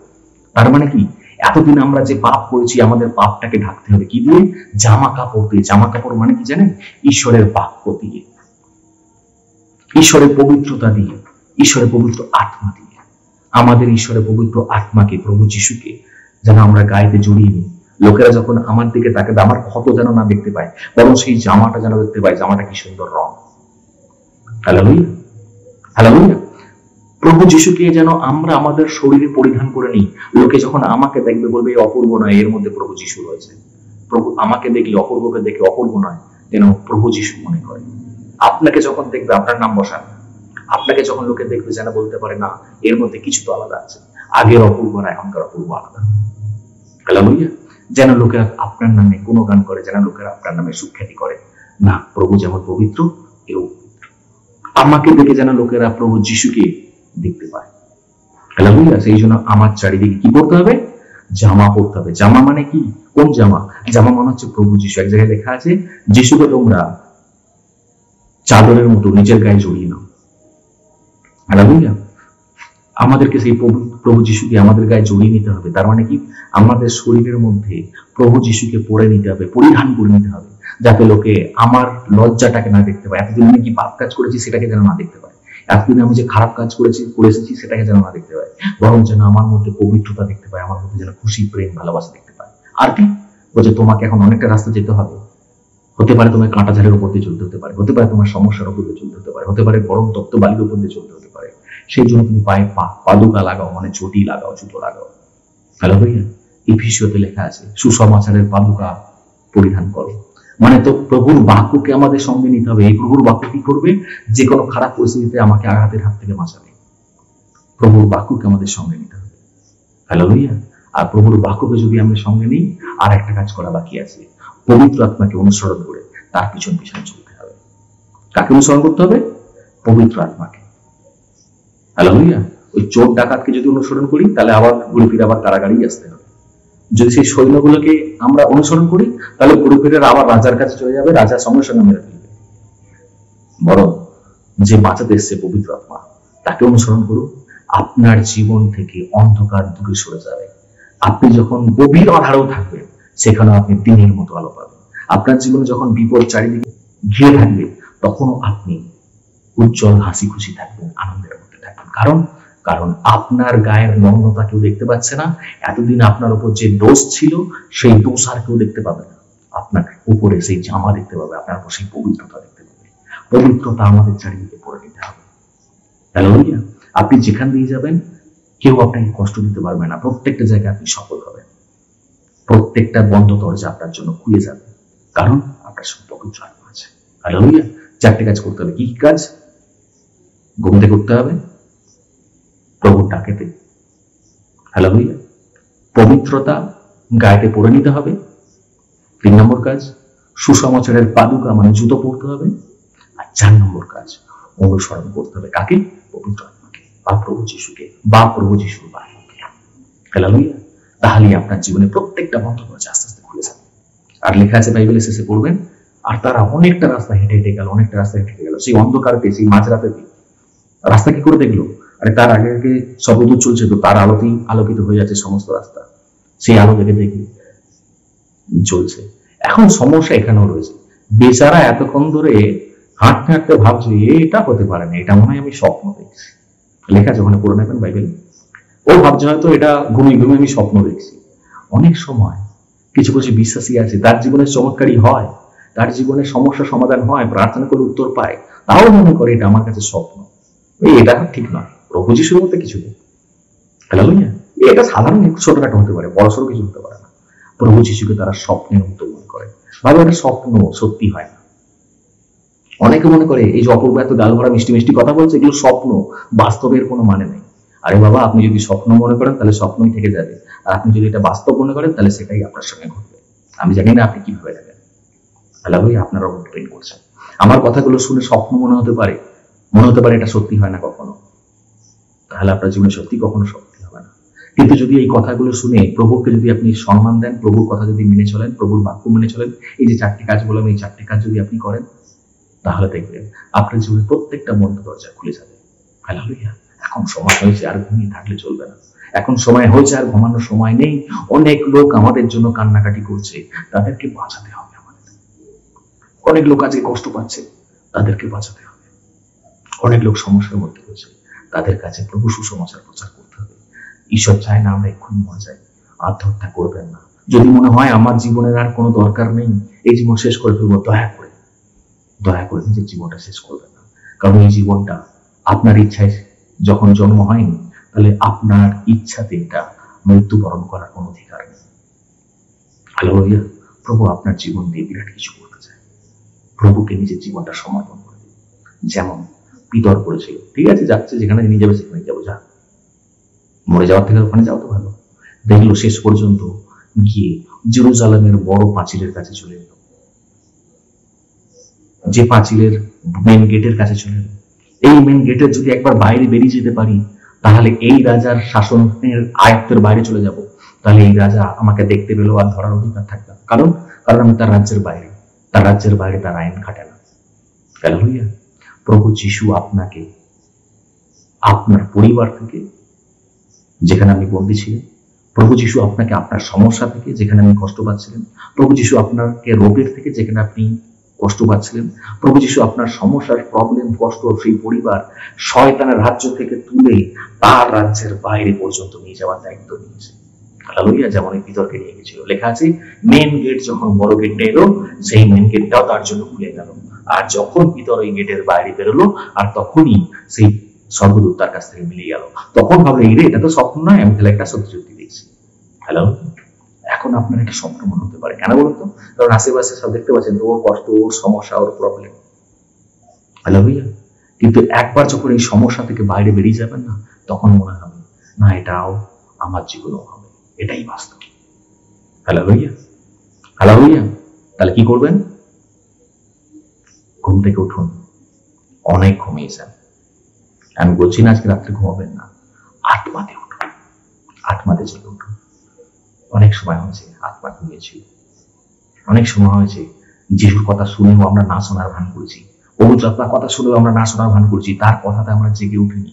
তার মানে কি? এতদিন আমরা যে পাপ করেছি, আমাদের পাপটাকে ঢাকতে হবে কি দিয়ে? জামা কাপড় দিয়ে। জামা কাপড় মানে কি জানেন? ঈশ্বরের বাক্য দিয়ে, ঈশ্বরের পবিত্রতা দিয়ে, ঈশ্বরের পবিত্র আত্মা দিয়ে। আমাদের ঈশ্বরের পবিত্র আত্মাকে, প্রভু যিশুকে যেন আমরা গায়েতে জড়িয়ে নিই। লোকেরা যখন আমার দিকে তাকাবে, আমার ক্ষত যেন না দেখতে পায়, বরং সেই জামাটা যেন দেখতে পায়, জামাটা কি সুন্দর রং। Hallelujah, hallelujah. প্রভু যিশুকে যেন আমরা আমাদের শরীরে পরিধান করে নিই। লোকে যখন আমাকে দেখবে বলবে এই অপূর্ব নয়, এর মধ্যে প্রভু যিশু রয়েছে। প্রভু আমাকে দেখলে, অপূর্বকে দেখে অপূর্ব নয়, যেন প্রভু যিশু মনে করে। আপনাকে যখন দেখবে, আপনার নাম বসান, আপনাকে যখন লোকে দেখবে যেন বলতে পারে না, এর মধ্যে কিছু তো আলাদা আছে, আগের অপূর্ব না, এখনকার অপূর্ব আলাদা। হালেলুয়া। যেন লোকেরা আপনার নামে গুণগান করে, যেন লোকেরা আপনার নামে সুখ্যাতি করে। না, প্রভু যেমন পবিত্র, এও পবিত্র। আমাকে দেখে যেন লোকেরা প্রভু যিশুকে দেখতে পায়। হালেলুয়া। সেই জন্য আমার চারিদিকে কি করতে হবে? জামা পরতে হবে। জামা মানে কি? কোন জামা? জামা মানে হচ্ছে প্রভু যিশু। এক জায়গায় লেখা আছে, যিশুকে তোমরা চাদরের মতো নিজের গায়ে জড়িয়ে নাও। হালেলুয়া। আমাদেরকে সেই প্রভু যিশুকে আমাদের গায়ে জড়িয়ে নিতে হবে। তার মানে কি? আমাদের শরীরের মধ্যে প্রভু যিশুকে পরে নিতে হবে, পরিধান করে নিতে হবে, যাতে লোকে আমার লজ্জাটাকে না দেখতে পায়। এতদিন আমি কি পাপ কাজ করেছি সেটাকে যেন না দেখতে পায়। এতদিন আমি যে খারাপ কাজ করে এসেছি সেটাকে যেন না দেখতে পায়, বরং যেন আমার মধ্যে পবিত্রতা দেখতে পায়, আমার মধ্যে যেন খুশি, প্রেম, ভালোবাসা দেখতে পায়। আর কি বলছে? তোমাকে এখন অনেকটা রাস্তা যেতে হবে। হতে পারে তোমার কাঁটা ঝাড়ের উপর দিয়ে চলতে হতে পারে, হতে পারে তোমার সমস্যার উপর দিয়ে চলতে হতে পারে, হতে পারে গরম তপ্ত বালির উপর দিয়ে চলতে হতে পারে। সেই জন্য তুমি পায়ে পাদুকা লাগাও, মানে চটি লাগাও, জুতো লাগাও। হ্যালো ভাইয়া। ইফিসিওতে লেখা আছে সুসমাচারের পাদুকা পরিধান করো। মানে তো প্রভুর বাক্যকে আমাদের সঙ্গে নিতে হবে। এই প্রভুর বাক্য কি করবে? যে কোনো খারাপ পরিস্থিতিতে আমাকে আঘাতের হাত থেকে বাঁচাবে। প্রভুর বাক্যকে আমাদের সঙ্গে নিতে হবে। হ্যালো ভাইয়া। আর প্রভুর বাক্যকে যদি আমরা সঙ্গে নিই, আর একটা কাজ করা বাকি আছে। পবিত্র আত্মাকে অনুসরণ করে তার পিছন পিছনে চলতে হবে। কাকে অনুসরণ করতে হবে? পবিত্র আত্মাকে। হ্যালো ভাইয়া। ওই চোর ডাকাতকে যদি অনুসরণ করি, তাহলে আবার ঘুরে ফিরে আবার কারাগারেই আসতে হবে। যদি সেই সৈন্যগুলোকে আমরা অনুসরণ করি, তাহলে ঘুরে ফিরে আবার রাজার কাছে চলে যাবে, রাজা সঙ্গে সঙ্গে মেরে ফেলবে। বরং যে বাঁচাতে এসছে পবিত্র আত্মা, তাকে অনুসরণ করুন। আপনার জীবন থেকে অন্ধকার দূরে সরে যাবে। আপনি যখন গভীর আধারেও থাকবেন, সেখানে আপনি দিনের মতো আলো পাবেন। আপনার জীবনে যখন বিপদ চারিদিকে ঘিরে থাকবে, তখনও আপনি উজ্জ্বল হাসি খুশি থাকবেন, আনন্দের মধ্যে থাকবেন। কারণ আপনার গায়ের নগ্নতা কেউ দেখতে পাচ্ছে না। এতদিন আপনার উপর যে দোষ ছিল, সেই দোষ আর কেউ দেখতে পাবে না। আপনার উপরে সেই জামা দেখতে পাবে, আপনার উপর সেই পবিত্রতা দেখতে পাবে। পবিত্রতা আমাদের চারিদিকে পরে নিতে হবে। হালেলুয়া। আপনি যেখান দিয়ে যাবেন, কেউ আপনাকে কষ্ট দিতে পারবে না। প্রত্যেকটা জায়গায় আপনি সফল হবেন। প্রত্যেকটা বন্ধ দরজা আপনার জন্য খুলে যাবে, কারণ আপনার সঙ্গে পবিত্র আত্মা আছে। হালেলুয়া। চারটে কাজ করতে হবে। কি কাজ? ঘুম থেকে উঠতে হবে, প্রভুর ডাকেতে। হালেলুয়া। পবিত্রতা গায়েতে পরে নিতে হবে। 3 নম্বর কাজ, সুসমাচারের পাদুকা মানে জুতো পরতে হবে। আর 4 নম্বর কাজ, অনুসরণ করতে হবে। কাকে? পবিত্র আত্মাকে, বা প্রভু যিশুকে, বা প্রভু যিশুর বাক্যকে। হালেলুয়া। তাহলেই আপনার জীবনে প্রত্যেকটা বন্ধ দরজা আস্তে আস্তে খুলে যাবে। আর লেখা আছে বাইবেলের শেষে পড়বেন, আর তারা অনেকটা রাস্তা হেঁটে হেঁটে গেল, অনেকটা রাস্তা হেঁটে হেঁটে গেল। সেই অন্ধকারতে, সেই মাঝরাতে রাস্তা কি করে দেখলো? আরে তার আগে আগে সবদূর চলছে, তো তার আলোতেই আলোকিত হয়ে যাচ্ছে সমস্ত রাস্তা। সেই আলো দেখে দেখি চলছে। এখন সমস্যা এখানেও রয়েছে। বেচারা এতক্ষণ ধরে হাঁটতে হাঁটতে ভাবছে, এটা হতে পারে না, এটা মনে হয় আমি স্বপ্ন দেখছি। লেখা যখন পড়ে নেবেন বাইবেল, ও ভাবছে হয়তো এটা ঘুমিয়ে ঘুমিয়ে আমি স্বপ্ন দেখছি। অনেক সময় কিছু কিছু বিশ্বাসী আছে, তার জীবনে চমৎকারই হয়, তার জীবনে সমস্যা সমাধান হয়, প্রার্থনা করে উত্তর পায়, তাও মনে করে এটা আমার কাছে স্বপ্ন। এটা ঠিক নয়। প্রভু যিশুর মধ্যে কিছু নেই। হালেলুয়া। এটা সাধারণ ছোটখাটো হতে পারে, বড়সড় কিছু হতে পারে না। প্রভু যিশুকে তারা স্বপ্নের মতো মনে করে। ভালো একটা স্বপ্ন সত্যি হয় না। অনেকে মনে করে এই যে অপূর্ব এত গাল ভরা মিষ্টি মিষ্টি কথা বলছে, এগুলো স্বপ্ন, বাস্তবের কোনো মানে নেই। আরে বাবা, আপনি যদি স্বপ্ন মনে করেন তাহলে স্বপ্নই থেকে যাবে, আর আপনি যদি এটা বাস্তব মনে করেন তাহলে সেটাই আপনার সঙ্গে ঘটবে। আমি জানি না আপনি কিভাবে দেখেন, তাহলে ভাই আপনারা ডিপেন্ড করছেন। আমার কথাগুলো শুনে স্বপ্ন মনে হতে পারে এটা সত্যি হয় না কখনো, তাহলে আপনার জীবনে সত্যি কখনো সত্যি হবে না। কিন্তু যদি এই কথাগুলো শুনে প্রভুকে যদি আপনি সম্মান দেন, প্রভুর কথা যদি মেনে চলেন, প্রভুর বাক্য মেনে চলেন, এই যে 4টি কাজ বললাম, এই 4টি কাজ যদি আপনি করেন, তাহলে দেখবেন আপনার জীবনে প্রত্যেকটা বন্ধ দরজা খুলে যাবে। হালেলুয়া। এখন সময় হয়েছে, আর ঘুমিয়ে থাকলে চলবে না। এখন সময় হয়েছে, আর ঘুমানোর সময় নেই। অনেক লোক আমাদের জন্য কান্নাকাটি করছে, তাদেরকে বাঁচাতে হবে আমাদের। অনেক লোক আজকে কষ্ট পাচ্ছে, তাদেরকে বাঁচাতে হবে। অনেক লোক সমস্যার মধ্যে রয়েছে, তাদের কাছে প্রভু সুসমাচার প্রচার করতে হবে। ঈশ্বর চায় না আমরা এক্ষুনি মরে যাই। আত্মহত্যা করবেন না। যদি মনে হয় আমার জীবনের আর কোনো দরকার নেই, এই জীবন শেষ করে ফেলবো, দয়া করে নিজের জীবনটা শেষ করবেন না। কারণ এই জীবনটা আপনার ইচ্ছায় যখন জন্ম হয়নি, তাহলে আপনার ইচ্ছাতে এটা মৃত্যুবরণ করার কোনো অধিকার নেই। হালেলুয়া। প্রভু আপনার জীবন দিয়ে বিরাট কিছু করতে চায়। প্রভুকে নিজের জীবনটা সমর্পণ করে দিন। যেমন পিতর করেছিল, ঠিক আছে, যাচ্ছে যেখানে নিয়ে যাবে সেখানে যাবো, যা, মরে যাওয়ার থেকে ওখানে যাও তো ভালো। দেখলো শেষ পর্যন্ত গিয়ে জেরুজালেমের বড় পাঁচিলের কাছে চলে এলো, যে পাঁচিলের মেন গেটের কাছে চলে এলো। এই মেন গেটের যদি একবার বাইরে বেরিয়ে যেতে পারি, তাহলে এই রাজার শাসনের আয়ত্তের বাইরে চলে যাব। তাহলে এই রাজা আমাকে দেখতে পেলেও আর ধরার অধিকার থাকবে না। কারণ আমি তার রাজ্যের বাইরে, তার আইন খাটে না। হালেলুয়া। প্রভু যিশু আপনাকে আপনার পরিবার থেকে, যেখানে আপনি বন্দী ছিলেন, প্রভু যিশু আপনাকে আপনার সমস্যা থেকে, যেখানে আপনি কষ্ট পাচ্ছিলেন, প্রভু যিশু আপনাকে রোগের থেকে, যেখানে আপনি কষ্ট পাচ্ছিলেন, প্রভু যিশু আপনার সমস্যার প্রবলেম, কষ্ট, সেই পরিবার শয়তানের রাজ্য থেকে তুলে তার রাজ্যের বাইরে পর্যন্ত নিয়ে যাওয়ার দায়িত্ব নিয়েছে। হালেলুয়া। যেমন এই পিতরকে নিয়ে গেছিল, লেখা আছে মেন গেট যখন বড় গেটটা এলো, সেই মেন গেটটাও তার জন্য খুলে গেল। আর যখন পিতর ওই গেটের বাইরে বেরোলো, আর তখনই সেই স্বর্গদূত তার কাছ থেকে মিলিয়ে গেল। তখন ভাবলো, এই রে, এটা তো স্বপ্ন নয়, আমি তাহলে একটা সত্যি সত্যি দেখছি। হ্যালো। এখন আপনার একটা স্বপ্ন মনে হতে পারে, কেন বলতো? কারণ আশেপাশে সব দেখতে পাচ্ছেন তো, ওর কষ্ট, ওর সমস্যা, ওর প্রবলেম। হ্যালো ভাইয়া। কিন্তু একবার যখন এই সমস্যা থেকে বাইরে বেরিয়ে যাবেন না, তখন মনে হবে না, এটাও আমার জীবনেও হবে, এটাই বাস্তব। হ্যালো ভাইয়া। তাহলে কি করবেন? ঘুম থেকে উঠুন, অনেক ঘুমিয়েছেন। আমি বলছি না আজকে রাত্রে ঘুমাবেন না, আত্মাতে উঠুন, আত্মাতে জেগে উঠুন। অনেক সময় হয়েছে আত্মা ঘুমিয়েছিল, অনেক সময় হয়েছে যিশুর কথা শুনেও আমরা না শোনার ভান করেছি, পবিত্র আত্মার কথা শুনেও আমরা না শোনার ভান করেছি, তার কথাতে আমরা জেগে উঠিনি।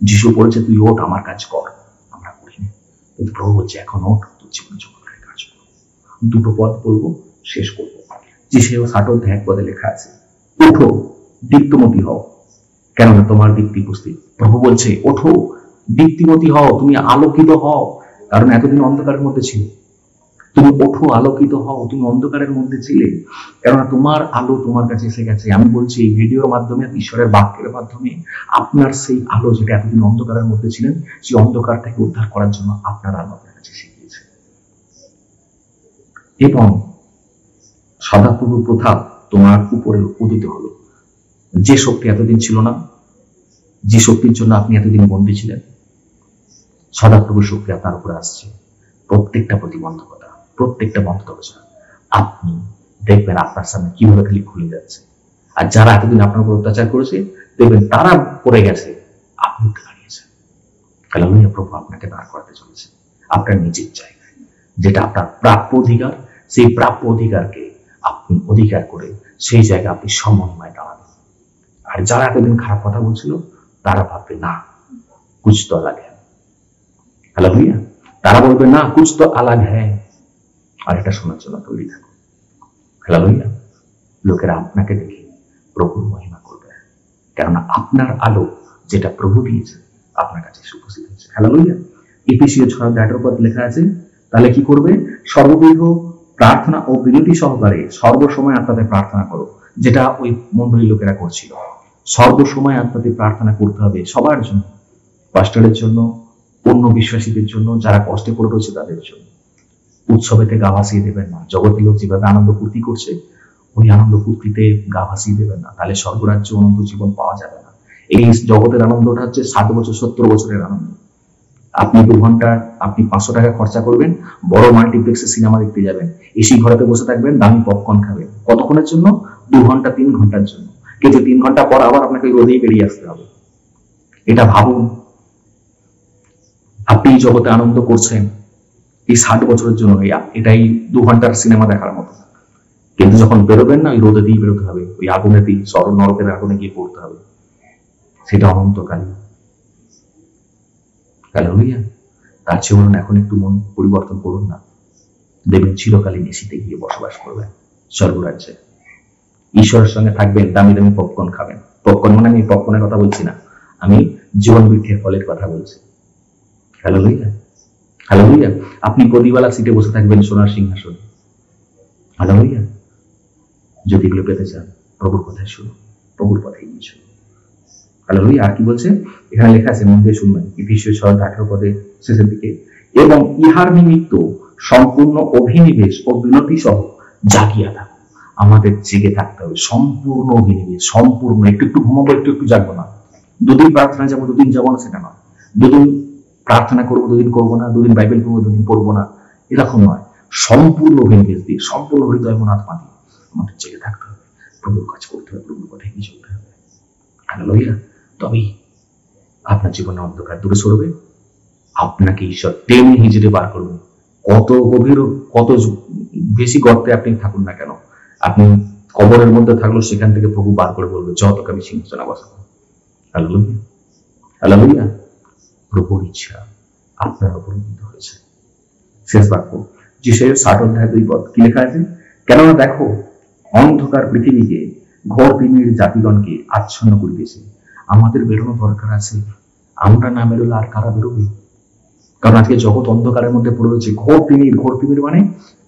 যিশু বলেছে তুই ওঠ, আমার কাজ কর, আমরা করিনি। কিন্তু প্রভু বলছে এখন ওঠ, তোর জীবন জগতের কাজ কর। দুটো পদ বলবো, শেষ করবো। যিশু 60 অধ্যায় 1 পদে লেখা আছে, ওঠো, দীপ্তমতী হও, কেননা তোমার দীপ্তি উপস্থিত। প্রভু বলছে ওঠো, দীপ্তিমতী হও, তুমি আলোকিত হও, কারণ এতদিন অন্ধকারের মধ্যে ছিল। তুমি ওঠো, আলোকিত হও, তুমি অন্ধকারের মধ্যে ছিলে, কেননা তোমার আলো তোমার কাছে এসে গেছে। আমি বলছি এই ভিডিওর মাধ্যমে, ঈশ্বরের বাক্যের মাধ্যমে, আপনার সেই আলো যেটা এতদিন অন্ধকারের মধ্যে ছিলেন, সেই অন্ধকার থেকে উদ্ধার করার জন্য আপনার আলো আপনার কাছে এসে গিয়েছে। এবং সদাপ্রভু প্রতাপ তোমার উপরে উদিত হলো। যে শক্তি এতদিন ছিল না, যে শক্তির জন্য আপনি এতদিন বন্দী ছিলেন, সদাপ্রভুর শক্তি আপনার উপরে আসছে। প্রত্যেকটা প্রতিবন্ধকতা, প্রত্যেকটা বন্ধ দরজা আপনি দেখবেন আপনার সামনে কিভাবে খালি খুলে যাচ্ছে। আর যারা এতদিন আপনার উপর অত্যাচার করেছে, দেখবেন তারা পড়ে গেছে, আপনি দাঁড়িয়েছেন। হালেলুয়া। প্রভু আপনাকে দাঁড় করাতে চলেছে আপনার নিজের জায়গায়, যেটা আপনার প্রাপ্য অধিকার। সেই প্রাপ্য অধিকারকে আপনি অধিকার করে সেই জায়গায় আপনি সমন্বয় দাঁড়াবেন। আর যারা এতদিন খারাপ কথা বলছিল, তারা ভাববে না কুছ তো আলাগ হ্যায়। হালেলুয়া। তারা বলবে না কুছ তো আলাগ হ্যায়। আর এটা শোনার জন্য তৈরি থাকো। হালেলুয়া। লোকেরা আপনাকে দেখে প্রভুর মহিমা করবে, কেননা আপনার আলো যেটা প্রভু দিয়েছে আপনার কাছে উপস্থিত হয়েছে। হালেলুয়া। এফেসীয় 6:18 পদ লেখা আছে, তাহলে কি করবে? সর্ববিধ প্রার্থনা ও বিনতি সহকারে সর্বসময় আত্মাতে প্রার্থনা করো, যেটা ওই মন্ডলী লোকেরা করছিল। সর্বসময় আত্মাতে প্রার্থনা করতে হবে সবার জন্য, পাস্টরের জন্য, অন্য বিশ্বাসীদের জন্য, যারা কষ্টে পড়ে রয়েছে তাদের জন্য। উৎসবেতে গা ভাসিয়ে দেবেন না। জগতের লোক যেভাবে আনন্দ ফুর্তি করছে, ওই আনন্দ ফুর্তিতে গা ভাসিয়ে দেবেন না, তাহলে স্বর্গরাজ্য অনন্ত জীবন পাওয়া যাবে না। এই জগতের আনন্দটা হচ্ছে 60 বছর 70 বছরের আনন্দ। আপনি 2 ঘন্টা, আপনি 500 টাকা খরচা করবেন, বড় মাল্টিপ্লেক্সে সিনেমা দেখতে যাবেন, এসি ঘরেতে বসে থাকবেন, দামি পপকর্ন খাবেন, কতক্ষণের জন্য? 2 ঘন্টা 3 ঘন্টার জন্য। কিন্তু 3 ঘন্টা পর আবার আপনাকে রোদেই বেরিয়ে আসতে হবে। এটা ভাবুন, আপনি জগতে আনন্দ করছেন এই 60 বছরের জন্য, এটাই 2 ঘন্টার সিনেমা দেখার মতো। কিন্তু যখন বেরোবেন না, ওই রোদে দিয়ে বেরোতে হবে, ওই আগুনেতেই, নরকের আগুনে গিয়ে পড়তে হবে। সেটা অনন্তকালীন। হালেলুয়া। তার চেয়ে বলুন এখন একটু মন পরিবর্তন করুন না, দেখবেন চিরকালীন এসিতে গিয়ে বসবাস করবেন স্বর্গরাজ্যে। ঈশ্বরের সঙ্গে থাকবেন, দামি দামি পপকর্ন খাবেন। পপকর্ন মানে আমি পপকর্নের কথা বলছি না, আমি জীবন বৃক্ষের ফলের কথা বলছি। হালেলুয়া। হালেলুয়া। আপনি গদিওয়ালা সিটে বসে থাকবেন সোনার সিংহাসনে। হালেলুয়া। যদি এগুলো পেতে চান, প্রভুর কথায় শুনুন, প্রভুর কথাই গিয়ে শুনুন। হালেলুয়া। আর কি বলছে এখানে লেখা আছে, মন দিয়ে শুনবেন, এফেসীয় 6:18 শেষের দিকে, এবং ইহার নিমিত্ত সম্পূর্ণ অভিনিবেশ ও বিনতি সহ জাগিয়া থাকো। আমাদের জেগে থাকতে হবে, সম্পূর্ণ অভিনিবেশ, সম্পূর্ণ। একটু একটু ঘুমাবো, একটু একটু জাগবো না। দুদিন প্রার্থনা যাবো, দুদিন যাবো না, সেটা নয়। দুদিন প্রার্থনা করবো, দুদিন করবো না। দুদিন বাইবেল পড়বো, দুদিন পড়বো না, এরকম নয়। সম্পূর্ণ অভিনিবেশ দিয়ে, সম্পূর্ণ হৃদয় মন আত্মা দিয়ে আমাদের জেগে থাকতে হবে, প্রভুর কাজ করতে হবে, প্রভুর কথায় এগিয়ে চলতে হবে। হালেলুয়া। তবেই আপনার জীবনে অন্ধকার দূরে সরবে, আপনাকে ঈশ্বর টেনে হিজড়ে বার করবে। কত গভীর, কত বেশি গর্তে আপনি থাকুন না কেন, আপনি কবরের মধ্যে থাকলেও সেখান থেকে প্রভু বার করে বলবে, যত আমি সিংহাসনে বসাবো। হালেলুয়া। হালেলুয়া। প্রভুর ইচ্ছা আপনার উপর হয়েছে। শেষ বাক্য যিশাইয়া 60:2 কি লেখা আছে? কেননা দেখো, অন্ধকার পৃথিবীকে ঘোর তিমির জাতিগণকে আচ্ছন্ন করিতেছে। আমাদের বেরোনো দরকার আছে। আমরা না বেরোলে আর কারা বেরোবে? কারণ আজকে জগৎ অন্ধকারের মধ্যে পড়ে রয়েছে। ঘোর তিমির মানে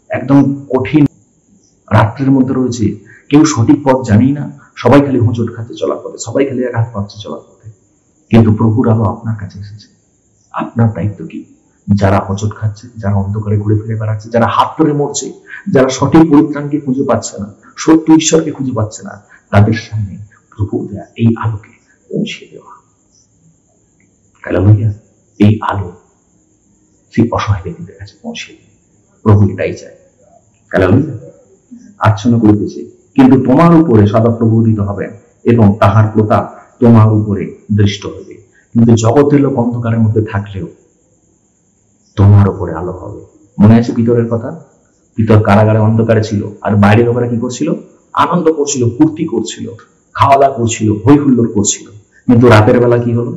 একদম কঠিন রাত্রের মধ্যে রয়েছে। কেউ সঠিক পথ জানি না, সবাই খালি হোঁচট খাচ্ছে চলার পথে, সবাই খালি আঘাত পাচ্ছে চলার পথে। কিন্তু প্রভুর আলো আপনার কাছে এসেছে। আপনার দায়িত্ব কি? যারা হোঁচট খাচ্ছে, যারা অন্ধকারে ঘুরে ফিরে বেড়াচ্ছে, যারা হাত ধরে মরছে, যারা সঠিক পরিত্রাণকে খুঁজে পাচ্ছে না, সত্য ঈশ্বরকে খুঁজে পাচ্ছে না, তাদের সামনে প্রভু দেয়া এই আলোকে পৌঁছে দেওয়া। হালেলুয়া। এই আলো সেই অসহায় ব্যক্তিদের কাছে পৌঁছে দেয়। প্রভু এটাই চায়। হালেলুয়া। আচ্ছন্ন করিতেছে, কিন্তু তোমার উপরে সদাপ্রভু উদিত হবেন এবং তাহার প্রতাপ তোমার উপরে দৃষ্ট হইবে। কিন্তু জগতের লোক অন্ধকারের মধ্যে থাকলেও তোমার উপরে আলো হবে। মনে আছে পিতরের কথা? পিতর কারাগারে অন্ধকারে ছিল, আর বাইরের লোকেরা কি করছিল? আনন্দ করছিল, ফুর্তি করছিল, খাওয়া দাওয়া করছিল, হই হুল্লোড় করছিল। কিন্তু রাতের বেলা কি হলো?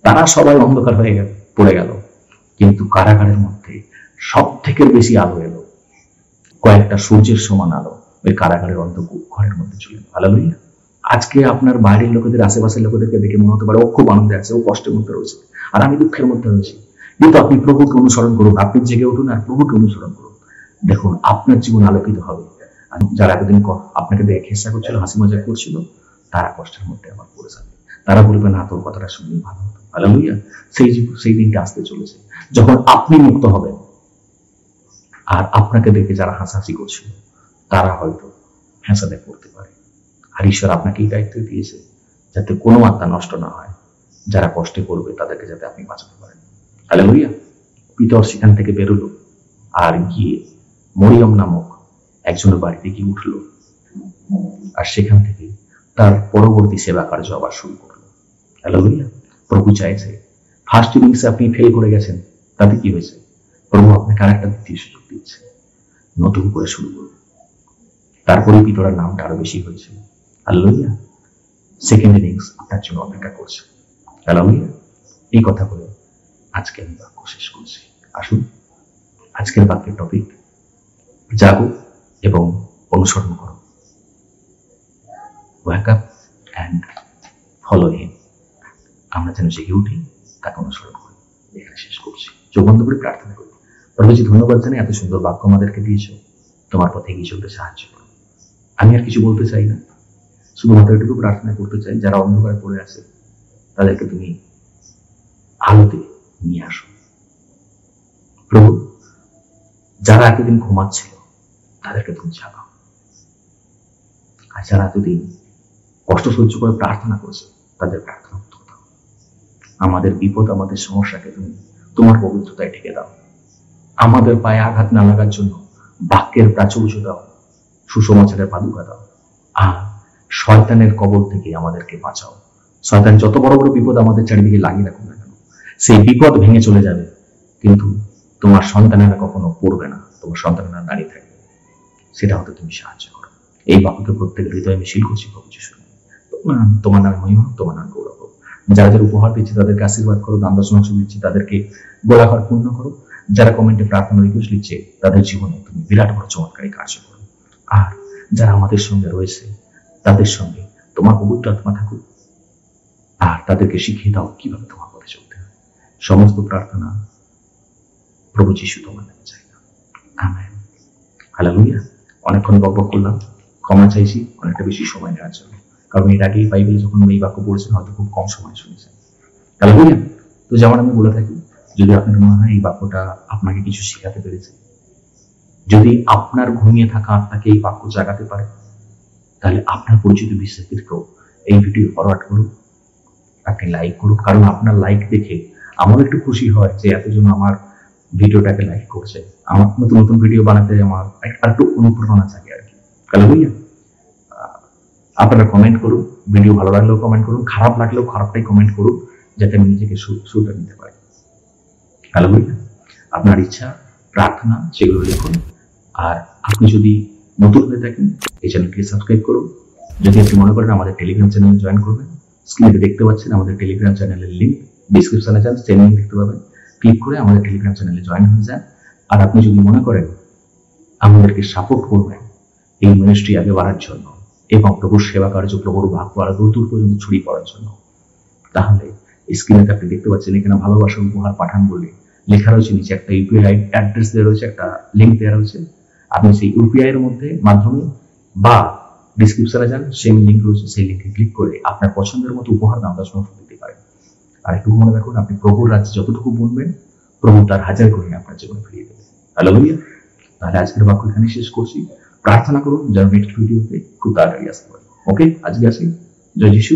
তারা সবাই অন্ধকার হয়ে পড়ে গেল। কিন্তু কারাগারের মধ্যে সব থেকে বেশি আলো এলো, কয়েকটা সূর্যের সমান আলো ওই কারাগারের ঘরের মধ্যে চলে এলো। হালেলুয়া। আজকে আপনার বাইরের লোকেদের, আশেপাশের লোকেদেরকে দেখে মনে হতে পারে ও খুব আনন্দে আছে, ও কষ্টের মধ্যে রয়েছে, আর আমি দুঃখের মধ্যে রয়েছি। কিন্তু আপনি প্রভুকে অনুসরণ করুন, আপনি জেগে উঠুন আর প্রভুকে অনুসরণ করুন। দেখুন আপনার জীবন আলোকিত হবে। যারা এতদিন আপনাকে দেখে খেসা করছিল, হাসি মজা করছিল, তারা কষ্টের মধ্যে আবার পড়ে যাবে। তারা বলবে, না, তোর কথাটা শুনলেই ভালো হতো। হালেলুয়া। সেই দিনটা আসতে চলেছে যখন আপনি মুক্ত হবেন, আর আপনাকে দেখে যারা হাসাহাসি করছিল তারা হয়তো হেঁসাতে পড়তে পারে। আর ঈশ্বর আপনাকে এই দায়িত্ব দিয়েছে যাতে কোনো আত্মা নষ্ট না হয়, যারা কষ্টে পড়বে তাদেরকে যাতে আপনি বাঁচাতে পারেন। হালেলুয়া। পিতর সেখান থেকে বেরোলো আর গিয়ে মরিয়ম নামক একজনের বাড়িতে গিয়ে উঠলো, আর সেখান থেকে তার পরবর্তী সেবা কার্য আবার শুরু করলো। হালেলুয়া। প্রভু চাইছে, ফার্স্ট ইনিংসে আপনি ফেল করে গেছেন, তাতে কি হয়েছে? প্রভু আপনাকে আরেকটা দ্বিতীয় সুযোগ দিচ্ছে, নতুন করে শুরু করুন। তারপরে পিতরের নামটা আরো বেশি হয়েছে। হালেলুয়া। সেকেন্ড ইনিংস আপনার জন্য অপেক্ষা করছে। হালেলুয়া। এই কথা বলে আজকে আমি বাক্য শেষ করছি। আসুন, আজকের বাক্যের টপিক, জাগো এবং অনুসরণ করো। Wake up and follow him. আমরা যেন জেগে উঠি, তাকে অনুসরণ করি। এখানে শেষ করছি। চোখ বন্ধ করে প্রার্থনা করি। প্রভুজি, ধন্যবাদ জানাই এত সুন্দর বাক্য আমাদেরকে দিয়েছ। তোমার পথে এগিয়ে চলতে সাহায্য করো। আমি আর কিছু বলতে চাই না, শুধুমাত্র এটুকু প্রার্থনা করতে চাই, যারা অন্ধকারে পড়ে আছে তাদেরকে তুমি আলোতে নিয়ে আসো। প্রভু, যারা এতদিন ঘুমাচ্ছিল তাদেরকে তুমি জাগাও, আর যারা এতদিন কষ্ট সহ্য করে প্রার্থনা করেছে তাদের প্রার্থনা উত্তর দাও। আমাদের বিপদ, আমাদের সমস্যাকে তুমি তোমার পবিত্রতায় ঢেকে দাও। আমাদের পায়ে আঘাত না লাগার জন্য বাক্যের প্রাচুর্য দাও, সুসমাচারের পাদুকা দাও, আর শয়তানের কবল থেকে আমাদেরকে বাঁচাও। শয়তান যত বড় বড় বিপদ আমাদের চারিদিকে লাগিয়ে রাখুন না কেন, সেই বিপদ ভেঙে চলে যাবে, কিন্তু তোমার সন্তানেরা কখনো পড়বে না, তোমার সন্তানেরা দাঁড়িয়ে থাকবে। সেটা হতে তুমি সাহায্য করো। এই বাক্যকে প্রত্যেকের হৃদয়ে মিছিল করছি প্রভু যিশু। তোমার নামে মহিমা, তোমার নাম গৌরব। যারা যারা উপহার দিচ্ছে তাদেরকে আশীর্বাদ করো, দান দর্শন দিচ্ছে তাদেরকে গোলাঘর পূর্ণ করো। যারা কমেন্টে প্রার্থনা রিকোয়েস্ট লিখছে তাদের জীবনে তুমি বিরাট বড় চমৎকারী কার্য করো। আর যারা আমাদের সঙ্গে রয়েছে তাদের সঙ্গে তোমার পবিত্র আত্মা থাকুক, আর তাদেরকে শিখিয়ে দাও কিভাবে তোমার পথে চলতে হয়। সমস্ত প্রার্থনা প্রভু যিশু তোমার নামে চাই। আমেন। হালেলুয়া। অনেকক্ষণ বকবক করলাম, ক্ষমা চাইছি অনেকটা বেশি সময় নেওয়ার জন্য, কারণ এর আগেই বাইবেলে যখন এই বাক্য পড়েছেন হয়তো খুব কম সময় শুনেছেন। হালেলুয়া। তো যেমন আমি বলে থাকি, যদি আপনার মনে হয় এই বাক্যটা আপনাকে কিছু শেখাতে পেরেছে, যদি আপনার ঘুমিয়ে থাকা আত্মাকে এই বাক্য জাগাতে পারে, তাহলে আপনার পরিচিত বিশ্বাসীদেরকেও এই ভিডিও ফরওয়ার্ড করুন, আপনি লাইক করুন, কারণ আপনার লাইক দেখে আমার একটু খুশি হয় যে এতজন আমার ভিডিওটাকে লাইক করছে। আমার নতুন নতুন ভিডিও বানাতে আমার একটু অনুপ্রেরণা থাকে আর কি। হালেলুয়া। আপনারা কমেন্ট করুন, ভিডিও ভালো লাগলেও কমেন্ট করুন, খারাপ লাগলেও খারাপটাই কমেন্ট করুন, যাতে আমি নিজেকে শুধরে নিতে পারি। হালেলুয়া। আপনার ইচ্ছা, প্রার্থনা সেগুলো লিখুন। আর আপনি যদি নতুন হয়ে থাকেন এই চ্যানেলকে সাবস্ক্রাইব করুন। যদি আপনি মনে করেন আমাদের টেলিগ্রাম চ্যানেলে জয়েন করবেন, স্ক্রিনে দেখতে পাচ্ছেন আমাদের টেলিগ্রাম চ্যানেলের লিঙ্ক, ডিসক্রিপশনে যান, সেম লিঙ্ক দেখতে পাবেন, ক্লিক করে আমাদের টেলিগ্রাম চ্যানেলে জয়েন হয়ে যান। আর আপনি যদি মনে করেন আমাদেরকে সাপোর্ট করবেন এই মিনিস্ট্রি আগে বাড়ার জন্য এবং প্রভুর সেবা কার্য, প্রভুর ভাগ্য আরো দূর দূর পর্যন্ত ছড়িয়ে পড়ার জন্য, তাহলে স্ক্রিনে আপনি দেখতে পাচ্ছেন এখানে ভালোবাসা উপহার পাঠান বলে লেখা রয়েছে, নিচে একটা ইউপিআই অ্যাড্রেস দেওয়া রয়েছে, একটা লিঙ্ক দেওয়া রয়েছে। আপনি সেই ইউপিআই এর মধ্যে মাধ্যমে বা ডিসক্রিপশনে যান, সেম লিঙ্ক রয়েছে, সেই লিঙ্কে ক্লিক করে আপনার পছন্দের মতো উপহার দান দর্শন দিতে পারেন। আর একটু মনে রাখুন, আপনি প্রভুর রাজ্যে যতটুকু বলবেন প্রভু তার হাজার করে আপনার জীবনে ফিরিয়ে দেবে। হালেলুয়া। তাহলে আজকের বাক্য এখানে শেষ করছি। প্রার্থনা করুন যেন নেক্সট ভিডিওতে খুব তাড়াতাড়ি আসতে পারে। ওকে, আজকে আসি। জয় যিশু।